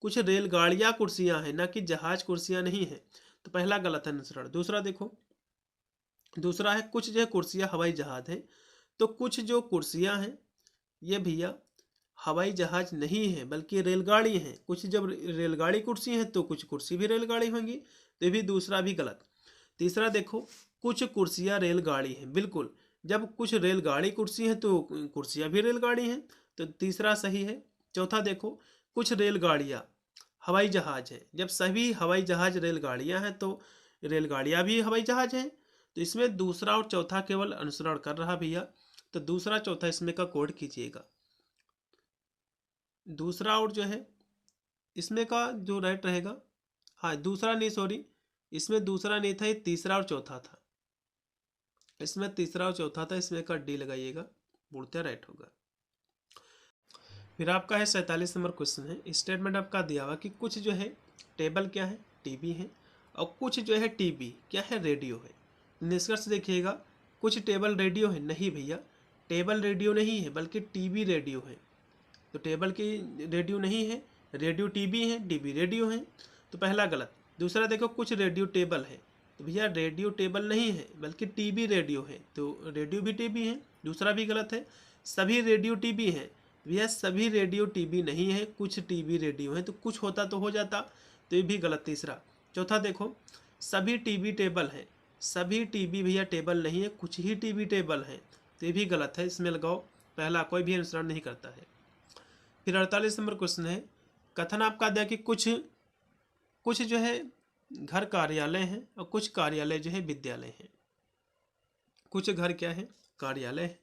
कुछ रेलगाड़ियाँ कुर्सियाँ हैं, ना कि जहाज कुर्सियाँ नहीं है। तो पहला गलत है अनुसरण। दूसरा देखो, दूसरा है कुछ जो है कुर्सियाँ हवाई जहाज हैं। तो कुछ जो कुर्सियाँ हैं ये भैया हवाई जहाज नहीं है बल्कि रेलगाड़ी हैं। कुछ जब रेलगाड़ी कुर्सी है तो कुछ कुर्सी भी रेलगाड़ी होंगी, तो ये भी दूसरा भी गलत। तीसरा देखो, कुछ कुर्सियाँ रेलगाड़ी हैं, बिल्कुल। जब कुछ रेलगाड़ी कुर्सी है तो कुर्सियाँ भी रेलगाड़ी हैं, तो तीसरा सही है। चौथा देखो, कुछ रेलगाड़ियाँ हवाई जहाज हैं। जब सभी हवाई जहाज रेलगाड़ियाँ हैं तो रेलगाड़ियाँ भी हवाई जहाज हैं। तो इसमें दूसरा और चौथा केवल अनुसरण कर रहा भैया। तो दूसरा चौथा इसमें का कोड कीजिएगा। दूसरा और जो है इसमें का जो राइट रहेगा, हाँ दूसरा नहीं, सॉरी, इसमें दूसरा नहीं था, ये तीसरा और चौथा था। इसमें तीसरा और चौथा था, इसमें का डी लगाइएगा, पूर्णतः राइट होगा। फिर आपका है 47 नंबर क्वेश्चन है। स्टेटमेंट आपका दिया हुआ कि कुछ जो है टेबल क्या है? टीवी है और कुछ जो है टीवी क्या है? रेडियो है। निष्कर्ष देखिएगा, कुछ टेबल रेडियो है नहीं भैया, टेबल रेडियो नहीं है बल्कि टीवी रेडियो है। तो टेबल की रेडियो नहीं है, रेडियो टीवी है, टीवी रेडियो है, तो पहला गलत। दूसरा देखो, कुछ रेडियो टेबल है, तो भैया रेडियो टेबल नहीं है बल्कि टीवी रेडियो है, तो रेडियो भी टीवी है, दूसरा भी गलत है। सभी रेडियो टीवी हैं, भैया सभी रेडियो टीवी नहीं है, कुछ टीवी रेडियो है, तो कुछ होता तो हो जाता, तो ये भी गलत। तीसरा। चौथा देखो, सभी टीवी टेबल हैं, सभी टीवी भैया टेबल नहीं है, कुछ ही टीवी टेबल हैं, तो ये भी गलत है, इसमें लगाओ पहला, कोई भी अनुसरण नहीं करता है। फिर 48 नंबर क्वेश्चन है, कथन आपका दिया कि कुछ जो है घर कार्यालय हैं और कुछ कार्यालय जो है विद्यालय हैं। कुछ घर क्या है? कार्यालय है,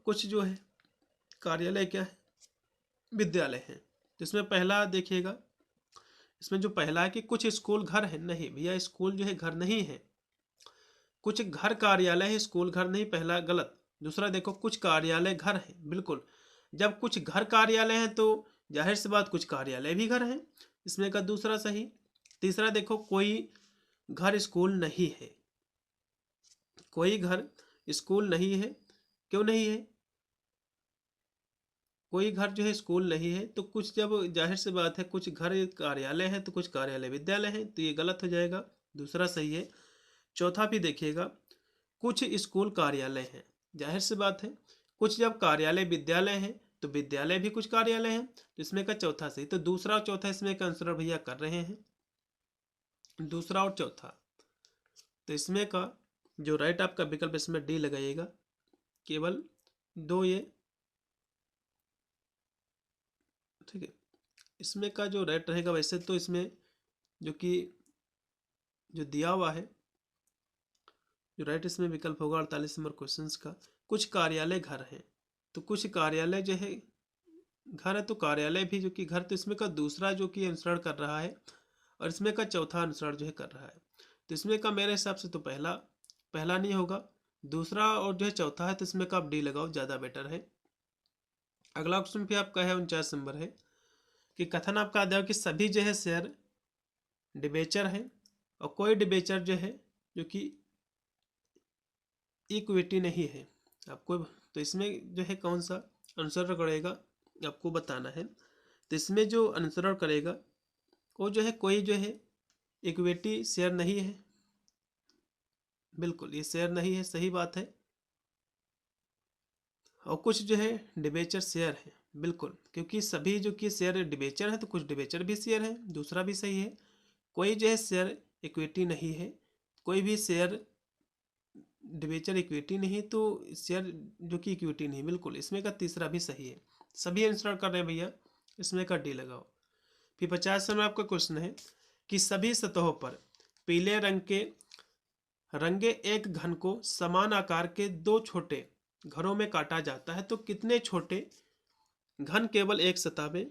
कुछ जो है कार्यालय क्या है? विद्यालय है। तो इसमें पहला देखिएगा, इसमें जो पहला है कि कुछ स्कूल घर है, नहीं भैया स्कूल जो है घर नहीं है, कुछ घर कार्यालय है, स्कूल घर नहीं, पहला गलत। दूसरा देखो, कुछ कार्यालय घर है, बिल्कुल। जब कुछ घर कार्यालय हैं तो जाहिर सी बात कुछ कार्यालय भी घर हैं, इसमें का दूसरा सही। तीसरा देखो, कोई घर स्कूल नहीं है, कोई घर स्कूल नहीं है, क्यों नहीं है? कोई घर जो है स्कूल नहीं है, तो कुछ जब जाहिर सी बात है कुछ घर कार्यालय है तो कुछ कार्यालय विद्यालय है, तो ये गलत हो जाएगा, दूसरा सही है। चौथा भी देखिएगा, कुछ स्कूल कार्यालय हैं, जाहिर सी बात है कुछ जब कार्यालय विद्यालय हैं तो विद्यालय भी कुछ कार्यालय हैं, तो इसमें का चौथा सही। तो दूसरा और चौथा इसमें का आंसर भैया कर रहे हैं, दूसरा और चौथा। तो इसमें का जो राइट आपका विकल्प इसमें डी लगाइएगा, केवल दो ये, ठीक है। इसमें का जो राइट रहेगा, वैसे तो इसमें जो कि जो दिया हुआ है, जो राइट इसमें विकल्प होगा 48 नंबर क्वेश्चन का, कुछ कार्यालय घर हैं, तो कुछ कार्यालय जो है घर है, तो कार्यालय भी जो कि घर, तो इसमें का दूसरा जो कि अनुसरण कर रहा है और इसमें का चौथा अनुसरण जो है कर रहा है। तो इसमें का मेरे हिसाब से तो पहला नहीं होगा, दूसरा और जो है चौथा है, तो इसमें का आप डी लगाओ, ज़्यादा बेटर है। अगला ऑप्शन भी आपका है 49 नंबर है कि कथन आपका आ जाएगा कि सभी जो है शेयर डिबेचर है और कोई डिबेचर जो है जो कि इक्विटी नहीं है आपको। तो इसमें जो है कौन सा अनुसरण करेगा आपको बताना है। तो इसमें जो अनुसरण करेगा वो जो है कोई जो है इक्विटी शेयर नहीं है, बिल्कुल ये शेयर नहीं है, सही बात है। और कुछ जो है डिबेचर शेयर है, बिल्कुल, क्योंकि सभी जो कि शेयर डिबेचर है तो कुछ डिबेचर भी शेयर है, दूसरा भी सही है। कोई जो है शेयर इक्विटी नहीं है, कोई भी शेयर डिबेचर इक्विटी नहीं तो शेयर जो कि इक्विटी नहीं, बिल्कुल इसमें का तीसरा भी सही है। सभी आंसर कर रहे हैं भैया, इसमें का डी लगाओ। फिर 50 नंबर आपका क्वेश्चन है कि सभी सतहों पर पीले रंग के रंगे एक घन को समान आकार के दो छोटे घरों में काटा जाता है तो कितने छोटे घन केवल एक सतह में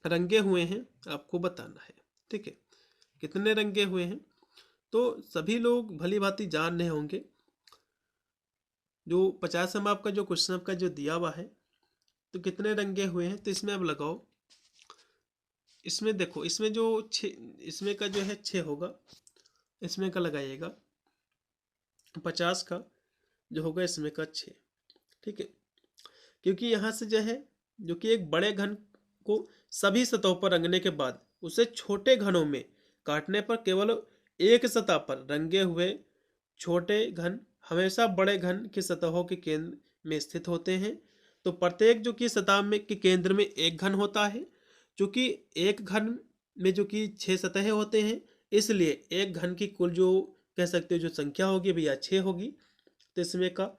रंगे हुए हैं आपको बताना है। ठीक है, कितने रंगे हुए हैं तो सभी लोग भली भांति जान रहे होंगे। जो 50 नंबर आपका जो क्वेश्चन आपका जो दिया हुआ है तो कितने रंगे हुए हैं, तो इसमें अब लगाओ। इसमें देखो, इसमें जो 6, इसमें का जो है 6 होगा, इसमें का लगाइएगा 50 का जो होगा इसमें का 6। ठीक है, क्योंकि यहाँ से जो है जो कि एक बड़े घन को सभी सतहों पर रंगने के बाद उसे छोटे घनों में काटने पर केवल एक सतह पर रंगे हुए छोटे घन हमेशा बड़े घन की सतहों के केंद्र में स्थित होते हैं। तो प्रत्येक जो कि सतह में के केंद्र में एक घन होता है, क्योंकि एक घन में जो कि 6 सतहें होते हैं, इसलिए एक घन की कुल जो कह सकते हो जो संख्या होगी भैया 6 होगी। तो इसमें का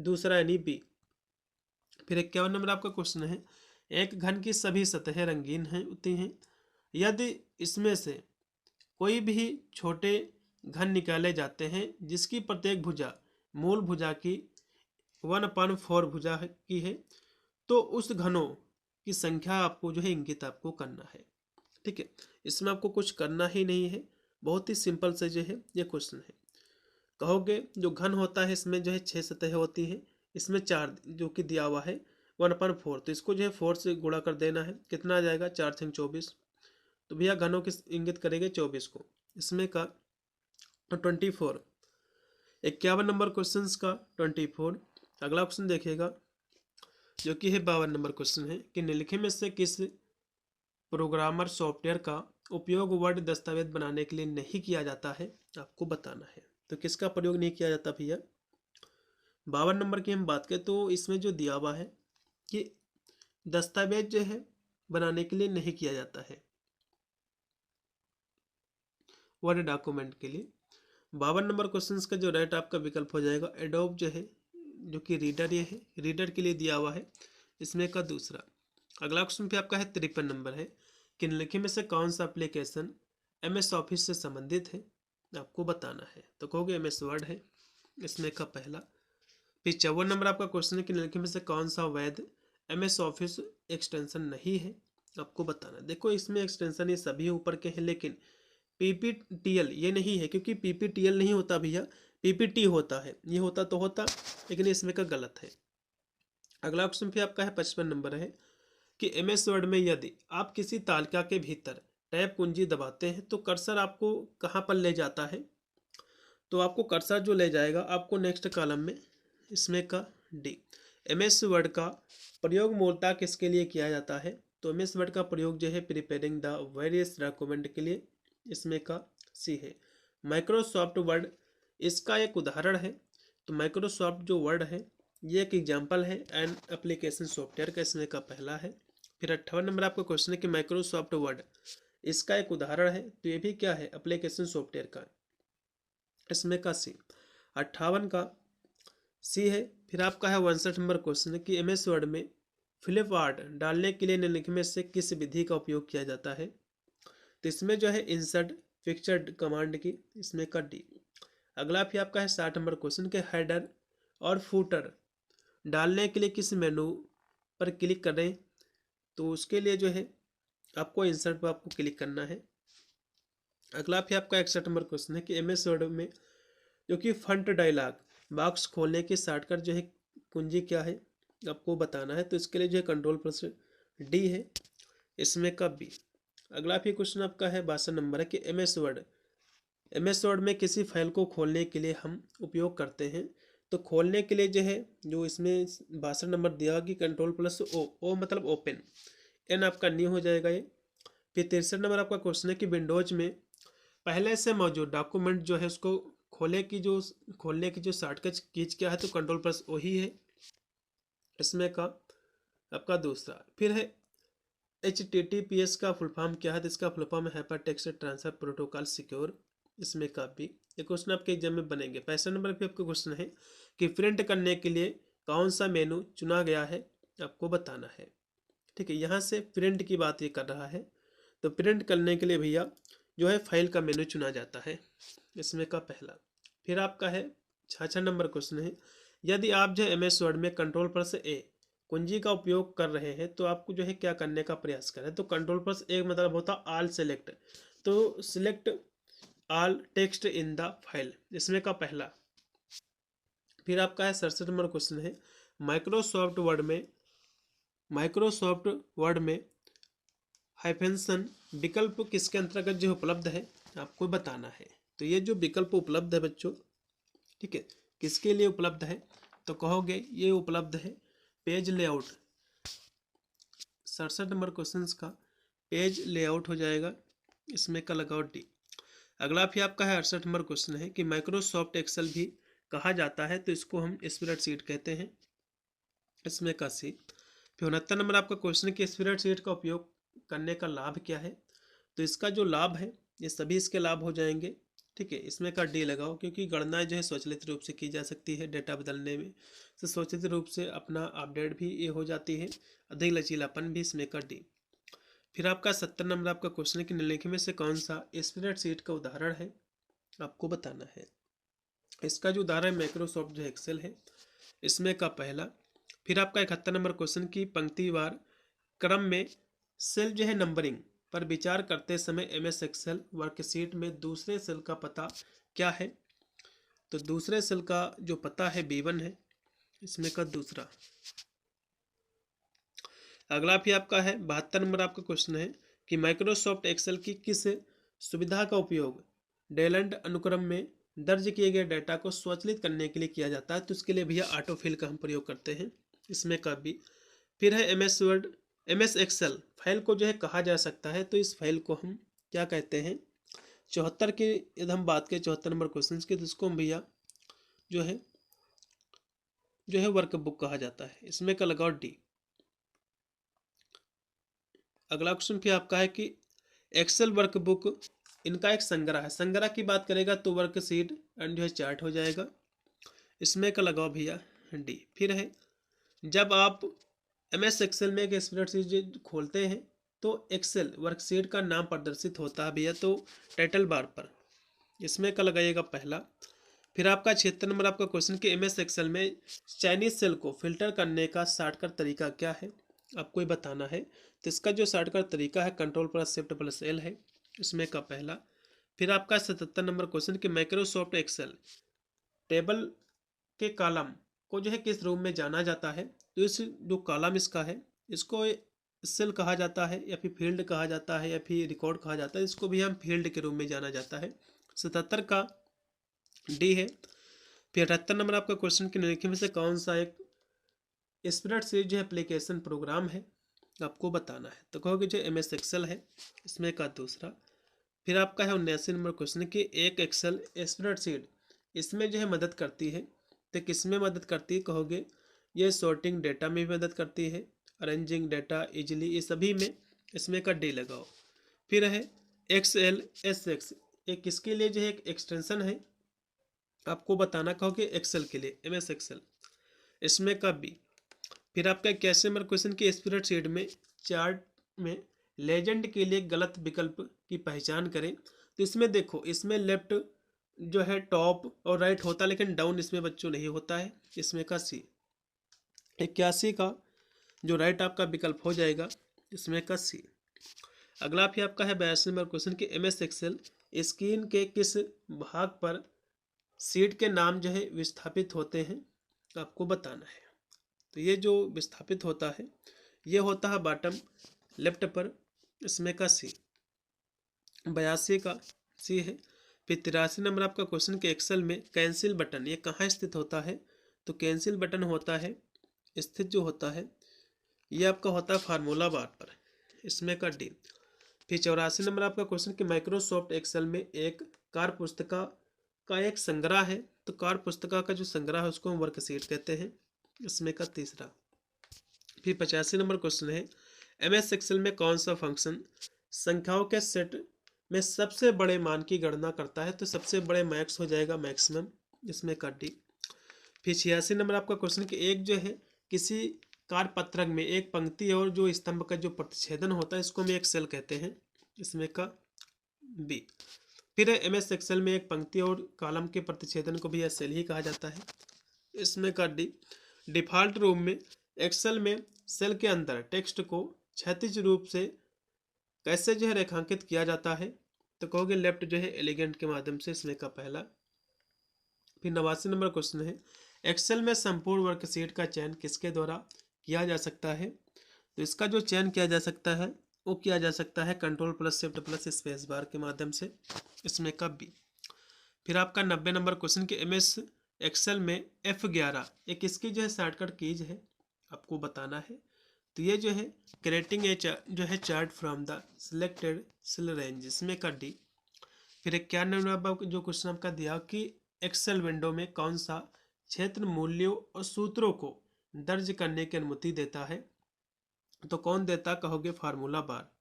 दूसरा यानी बी। फिर 51 नंबर आपका क्वेश्चन है एक घन की सभी सतहें रंगीन हैं होती हैं यदि इसमें से कोई भी छोटे घन निकाले जाते हैं जिसकी प्रत्येक भुजा मूल भुजा की 1/4 भुजा की है तो उस घनों की संख्या आपको जो है इंगित आपको करना है। ठीक है, इसमें आपको कुछ करना ही नहीं है, बहुत ही सिंपल से जो है ये क्वेश्चन है। कहोगे जो घन होता है इसमें जो है 6 सतहें होती हैं, इसमें 4 जो कि दिया हुआ है 1/4, तो इसको जो है 4 से गुणा कर देना है, कितना आ जाएगा 4 से 24। तो भैया घनों की इंगित करेंगे 24 को, इसमें का 24। 51 नंबर क्वेश्चन का 24। अगला क्वेश्चन देखिएगा जो कि है 52 नंबर क्वेश्चन है कि निम्नलिखित में से किस प्रोग्रामर सॉफ्टवेयर का उपयोग वर्ड दस्तावेज बनाने के लिए नहीं किया जाता है आपको बताना है। तो किसका प्रयोग नहीं किया जाता भैया? 52 नंबर की हम बात करें तो इसमें जो दिया हुआ है कि दस्तावेज जो है बनाने के लिए नहीं किया जाता है वर्ड डॉक्यूमेंट के लिए। 52 नंबर क्वेश्चन का जो राइट आपका विकल्प हो जाएगा एडोब जो है जो कि रीडर ये है, रीडर के लिए दिया हुआ है, इसमें का दूसरा। अगला क्वेश्चन पे आपका है 53 नंबर है कि निम्नलिखित में से कौन सा एप्लीकेशन MS ऑफिस से संबंधित है आपको बताना है। तो कहोगे MS वर्ड है, इसमें का पहला। फिर 54 नंबर आपका क्वेश्चन है कि निम्नलिखित में से कौन सा वैध MS ऑफिस एक्सटेंशन नहीं है आपको बताना। देखो इसमें एक्सटेंशन ये सभी ऊपर के हैं लेकिन PPTL ये नहीं है, क्योंकि PPTL नहीं होता भैया, PPT होता है, ये होता तो होता लेकिन इसमें का गलत है। अगला क्वेश्चन फिर आपका है 55 नंबर है कि MS वर्ड में यदि आप किसी तालिका के भीतर टैब कुंजी दबाते हैं तो कर्सर आपको कहाँ पर ले जाता है? तो आपको कर्सर जो ले जाएगा आपको नेक्स्ट कॉलम में, इसमें का डी। MS वर्ड का प्रयोग मूलतः किसके लिए किया जाता है? तो MS वर्ड का प्रयोग जो है प्रिपेयरिंग द वेरियस डॉक्यूमेंट के लिए, इसमें का सी है। माइक्रोसॉफ्ट वर्ड इसका एक उदाहरण है। तो माइक्रोसॉफ्ट जो वर्ड है ये एक एग्जाम्पल है एंड एप्लीकेशन सॉफ्टवेयर का, इसमें का पहला है। फिर 58 नंबर आपका क्वेश्चन है कि माइक्रोसॉफ्ट वर्ड इसका एक उदाहरण है, तो ये भी क्या है एप्लीकेशन सॉफ्टवेयर का, इसमें का सी। 58 का सी है। फिर आपका है 62 नंबर क्वेश्चन है कि MS वर्ड में फ्लिप आर्ट डालने के लिए निम्नलिखित में से किस विधि का उपयोग किया जाता है? तो इसमें जो है इंसर्ट पिक्चर कमांड की, इसमें का डी। अगला फिर आपका है 60 नंबर क्वेश्चन के हेडर और फूटर डालने के लिए किस मेनू पर क्लिक करें? तो उसके लिए जो है आपको इंसर्ट पर आपको क्लिक करना है। अगला फिर आपका 61 नंबर क्वेश्चन है कि MS वर्ड में जो कि फ्रंट डायलॉग बॉक्स खोलने की शॉर्टकट जो है कुंजी क्या है आपको बताना है। तो इसके लिए जो है कंट्रोल प्लस डी है, इसमें का बी। अगला भी क्वेश्चन आपका है 62 नंबर है कि एम एस वर्ड में किसी फाइल को खोलने के लिए हम उपयोग करते हैं। तो खोलने के लिए जो है जो इसमें 62 नंबर दिया कि कंट्रोल प्लस ओ मतलब ओपन, एन आपका न्यू हो जाएगा ये। फिर 63 नंबर आपका क्वेश्चन है कि विंडोज में पहले से मौजूद डॉक्यूमेंट जो है उसको खोलने की जो शॉर्टकट कीज क्या है, तो कंट्रोल प्लस ओ ही है, इसमें का आपका दूसरा। फिर है HTTPS का फुल फॉर्म क्या है, तो इसका फुल फॉर्म है hyper text transfer protocol secure, इसमें का भी। ये क्वेश्चन आपके एग्जाम में बनेंगे। 65 नंबर पे आपका क्वेश्चन है कि प्रिंट करने के लिए कौन सा मेनू चुना गया है, आपको बताना है। ठीक है, यहाँ से प्रिंट की बात ये कर रहा है, तो प्रिंट करने के लिए भैया जो है फाइल का मेनू चुना जाता है, इसमें का पहला। फिर आपका है 66 नंबर क्वेश्चन है, यदि आप जो है MS वर्ड में कंट्रोल प्लस ए कुंजी का उपयोग कर रहे हैं तो आपको जो है क्या करने का प्रयास करें। तो कंट्रोल प्लस ए मतलब होता है ऑल सेलेक्ट, तो select all text in the file, इसमें का पहला। फिर आपका है 67 नंबर क्वेश्चन है, माइक्रोसॉफ्ट वर्ड में हाइफेंसन विकल्प किसके अंतर्गत जो उपलब्ध है, आपको बताना है। तो ये जो विकल्प उपलब्ध है बच्चों, ठीक है, किसके लिए उपलब्ध है, तो कहोगे ये उपलब्ध है पेज लेआउट। 67 नंबर क्वेश्चन का पेज लेआउट हो जाएगा, इसमें का लगाओ डी। अगला भी आपका है 68 नंबर क्वेश्चन है कि माइक्रोसॉफ्ट एक्सेल भी कहा जाता है, तो इसको हम स्प्रेडशीट कहते हैं, इसमें का सी। फिर 69 नंबर आपका क्वेश्चन है कि स्प्रेडशीट का उपयोग करने का लाभ क्या है, तो इसका जो लाभ है ये सभी इसके लाभ हो जाएंगे। ठीक है, इसमें का डी लगाओ, क्योंकि गणना जो है स्वचालित रूप से की जा सकती है, डेटा बदलने में से स्वचालित रूप से अपना अपडेट भी ये हो जाती है, अधिक लचीलापन भी, इसमें का डी। फिर आपका 70 नंबर आपका क्वेश्चन है कि निम्नलिखित में से कौन सा स्प्रेडशीट का उदाहरण है, आपको बताना है। इसका जो उदाहरण माइक्रोसॉफ्ट जो एक्सेल है, इसमें का पहला। फिर आपका 71 नंबर क्वेश्चन की पंक्तिवार क्रम में सेल जो है नंबरिंग पर विचार करते समय MS एक्सेल वर्कशीट में दूसरे सेल का पता क्या है, तो दूसरे सेल का जो पता है B1 है, इसमें का दूसरा। अगला भी आपका है 72 नंबर आपका क्वेश्चन है कि माइक्रोसॉफ्ट एक्सेल की किस सुविधा का उपयोग डेलेंट अनुक्रम में दर्ज किए गए डेटा को स्वचालित करने के लिए किया जाता है, तो इसके लिए भैया ऑटोफिल का हम प्रयोग करते हैं, इसमें का भी। फिर है MS एक्सेल फाइल को जो है कहा जा सकता है, तो इस फाइल को हम क्या कहते हैं, 74 की यदि हम बात करें 74 नंबर क्वेश्चन की, तो इसको हम भैया जो है वर्कबुक कहा जाता है, इसमें का लगाओ डी। अगला क्वेश्चन फिर आपका है कि एक्सेल वर्कबुक इनका एक संग्रह है, संग्रह की बात करेगा तो वर्कशीट एंड जो है चार्ट हो जाएगा, इसमें का लगाओ भैया डी। फिर है जब आप MS एक्सेल में एक स्प्रेडशीट खोलते हैं तो एक्सेल वर्कशीट का नाम प्रदर्शित होता है भैया, तो टाइटल बार पर, इसमें का लगाइएगा पहला। फिर आपका 76 नंबर आपका क्वेश्चन कि MS एक्सेल में चाइनीज सेल को फिल्टर करने का शॉर्टकट तरीका क्या है, आपको ये बताना है। तो इसका जो शॉर्टकट तरीका है control plus shift plus L है, इसमें का पहला। फिर आपका 77 नंबर क्वेश्चन कि माइक्रोसॉफ्ट एक्सेल टेबल के कॉलम को जो है किस रूप में जाना जाता है, तो इस जो कॉलम इसका है इसको सेल कहा जाता है, या फिर फील्ड कहा जाता है, या फिर रिकॉर्ड कहा जाता है, इसको भी हम फील्ड के रूप में जाना जाता है, 77 का डी है। फिर 78 नंबर आपका क्वेश्चन के निम्नलिखित में से कौन सा एक स्प्रेडशीट जो एप्लीकेशन प्रोग्राम है, आपको बताना है। तो कहोगे जो MS एक्सेल है, इसमें का दूसरा। फिर आपका है 79 नंबर क्वेश्चन कि एक एक्सेल स्प्रेडशीट इसमें जो है मदद करती है, तो किस में मदद करती है, कहोगे ये सॉर्टिंग डेटा में भी मदद करती है, अरेंजिंग डेटा इजीली, ये सभी में, इसमें का डी लगाओ। फिर है XLSX, एक किसके लिए जो है एक एक्सटेंशन है, आपको बताना, कहोगे एक्सेल के लिए MS एक्सेल, इसमें का बी। फिर आपका 81 नंबर क्वेश्चन की स्प्रेडशीट में चार्ट में लेजेंड के लिए गलत विकल्प की पहचान करें, तो इसमें देखो, इसमें लेफ्ट जो है टॉप और राइट होता है, लेकिन डाउन इसमें बच्चों नहीं होता है, इसमें का सी। 81 का जो राइट आपका विकल्प हो जाएगा, इसमें का सी। अगला भी आपका है 82 नंबर क्वेश्चन कि MS एक्सेल स्क्रीन के किस भाग पर सीट के नाम जो है विस्थापित होते हैं, आपको बताना है। तो ये जो विस्थापित होता है ये होता है बॉटम लेफ्ट पर, इसमें का सी। 82 का सी है। फिर 83 नंबर आपका क्वेश्चन के एक्सेल में कैंसिल बटन ये कहाँ स्थित होता है? तो कैंसिल बटन होता है स्थित जो होता है ये आपका होता है फार्मूला बार पर, इसमें का डी। फिर 84 नंबर आपका क्वेश्चन कि माइक्रोसॉफ्ट एक्सेल में एक कार्य पुस्तिका का एक संग्रह है, तो कार्य पुस्तिका का जो संग्रह है उसको हम वर्कशीट कहते हैं, इसमें का तीसरा। फिर 85 नंबर क्वेश्चन है MS एक्सेल में कौन सा फंक्शन संख्याओं के सेट में सबसे बड़े मान की गणना करता है? तो सबसे बड़े मैक्स हो जाएगा मैक्सिमम, इसमें का डी। फिर 86 नंबर आपका क्वेश्चन कि एक जो है किसी कार्यपत्रक में एक पंक्ति और जो स्तंभ का जो प्रतिच्छेदन होता है इसको हम एक सेल कहते हैं, इसमें का बी। फिर MS एक्सेल में एक पंक्ति और कॉलम के प्रतिच्छेदन को भी सेल ही कहा जाता है, इसमें का डी। डिफॉल्ट रूप में एक्सेल में सेल के अंदर टेक्स्ट को क्षैतिज रूप से कैसे जो है रेखांकित किया जाता है? तो कहोगे लेफ्ट जो है एलिगेंट के माध्यम से, इसमें का पहला। फिर 89 नंबर क्वेश्चन है एक्सेल में संपूर्ण वर्कशीट का चयन किसके द्वारा किया जा सकता है? तो इसका जो चयन किया जा सकता है वो किया जा सकता है control plus shift plus space bar के माध्यम से, इसमें का बी। फिर आपका 90 नंबर क्वेश्चन के MS एक्सेल में F11 ये किसकी जो है शॉर्टकट कीज है, आपको बताना है। तो ये जो है क्रिएटिंग ए जो है chart from the selected cell range, इसमें का डी। फिर 91 नंबर जो क्वेश्चन आपका दिया कि एक्सेल विंडो में कौन सा क्षेत्र मूल्यों और सूत्रों को दर्ज करने की अनुमति देता है? तो कौन देता? कहोगे फार्मूला बार,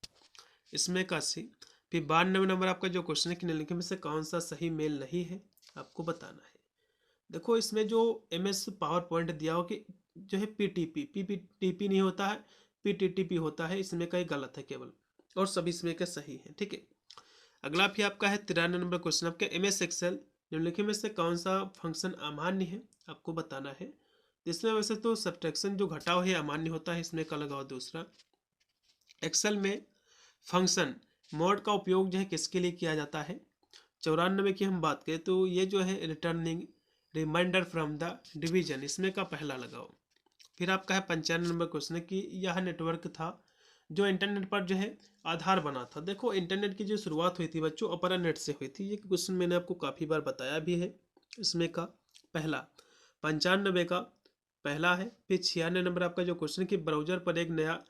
इसमें का सी। फिर 92 नंबर आपका जो क्वेश्चन है कि निम्नलिखित में से कौन सा सही मेल नहीं है, आपको बताना है। देखो इसमें जो MS पावर पॉइंट दिया हो कि जो है PPTP नहीं होता है, PTTP होता है, इसमें का ही गलत है केवल, और सभी इसमें के सही है, ठीक है। अगला फिर आपका है 93 नंबर क्वेश्चन आपके MS एक्सेल निम्नलिखित में से कौन सा फंक्शन अमान्य है, आपको बताना है। इसमें वैसे तो सब्ट्रैक्शन जो घटाव है अमान्य होता है, इसमें का लगाओ दूसरा। एक्सेल में फंक्शन मोड का उपयोग जो है किसके लिए किया जाता है? 94 की हम बात करें तो ये जो है returning remainder from the division, इसमें का पहला लगाओ। फिर आपका है 95 नंबर क्वेश्चन है कि यह नेटवर्क था जो इंटरनेट पर जो है आधार बना था। देखो इंटरनेट की जो शुरुआत हुई थी बच्चों अपर नेट से हुई थी, ये क्वेश्चन मैंने आपको काफ़ी बार बताया भी है, इसमें का पहला। 95 का पहला है। फिर 96 नंबर आपका जो क्वेश्चन कि ब्राउजर पर एक नया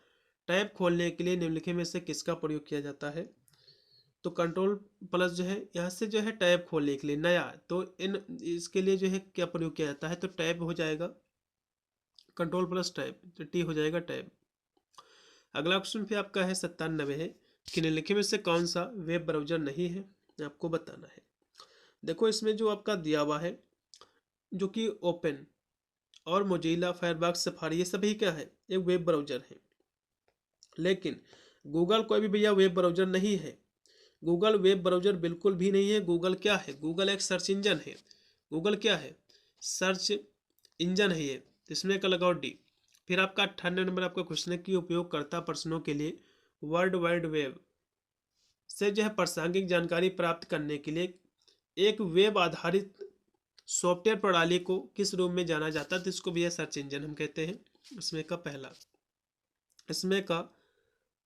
टैब खोलने के लिए निम्नलिखित में से किसका प्रयोग किया जाता है? तो कंट्रोल प्लस जो है यहाँ से जो है टैब खोलने के लिए नया, तो इसके लिए जो है क्या प्रयोग किया जाता है? तो टैब हो जाएगा, कंट्रोल प्लस टैब, तो टी हो जाएगा टैब। अगला क्वेश्चन फिर आपका है 97 है कि निम्नलिखित में से कौन सा वेब ब्राउजर नहीं है, आपको बताना है। देखो इसमें जो आपका दिया हुआ है जो कि ओपन और मोजिला फायरफॉक्स सफारी ये सभी क्या है? एक वेब ब्राउजर है, लेकिन गूगल कोई भी भैया वेब ब्राउजर नहीं है। गूगल वेब ब्राउजर बिल्कुल भी नहीं है। गूगल क्या है? गूगल एक सर्च इंजन है। गूगल क्या है? सर्च इंजन है ये, इसमें का लगाओ डी। फिर आपका 98 नंबर आपका क्वेश्चन है कि उपयोगकर्ता प्रश्नों के लिए वर्ल्ड वाइड वेब से जो है प्रासंगिक जानकारी प्राप्त करने के लिए एक वेब आधारित सॉफ्टवेयर प्रणाली को किस रूप में जाना जाता है? तो इसको भी सर्च इंजन हम कहते हैं, इसमें का पहला, इसमें का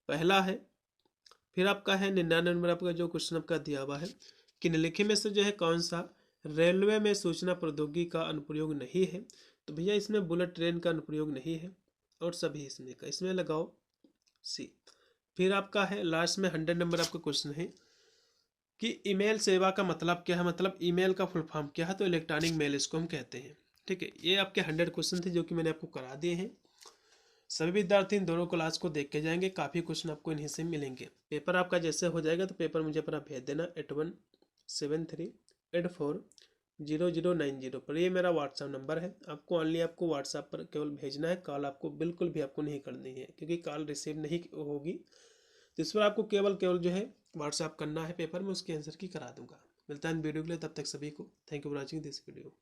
पहला है। फिर आपका है 99 नंबर आपका जो क्वेश्चन आपका दिया हुआ है कि निम्नलिखित में से जो है कौन सा रेलवे में सूचना प्रौद्योगिकी का अनुप्रयोग नहीं है? तो भैया इसमें बुलेट ट्रेन का अनुप्रयोग नहीं है, और सभी इसमें का, इसमें लगाओ सी। फिर आपका है लास्ट में 100 नंबर आपका क्वेश्चन है कि ईमेल सेवा का मतलब क्या है? मतलब ईमेल का फुल फॉर्म क्या है? तो इलेक्ट्रॉनिक मेल इसको हम कहते हैं, ठीक है। ये आपके 100 क्वेश्चन थे जो कि मैंने आपको करा दिए हैं। सभी विद्यार्थी इन दोनों क्लास को देख के जाएंगे, काफ़ी क्वेश्चन आपको इन्हीं से मिलेंगे। पेपर आपका जैसे हो जाएगा तो पेपर मुझे पर आप भेज देना 8173840090 पर। ये मेरा व्हाट्सअप नंबर है, आपको ऑनली आपको व्हाट्सएप पर केवल भेजना है, कॉल आपको बिल्कुल भी आपको नहीं करनी है क्योंकि कॉल रिसीव नहीं होगी। तो इस पर आपको केवल जो है व्हाट्सएप करना है, पेपर में उसके आंसर की करा दूंगा। मिलता है इन वीडियो के लिए, तब तक सभी को thank you for watching this video.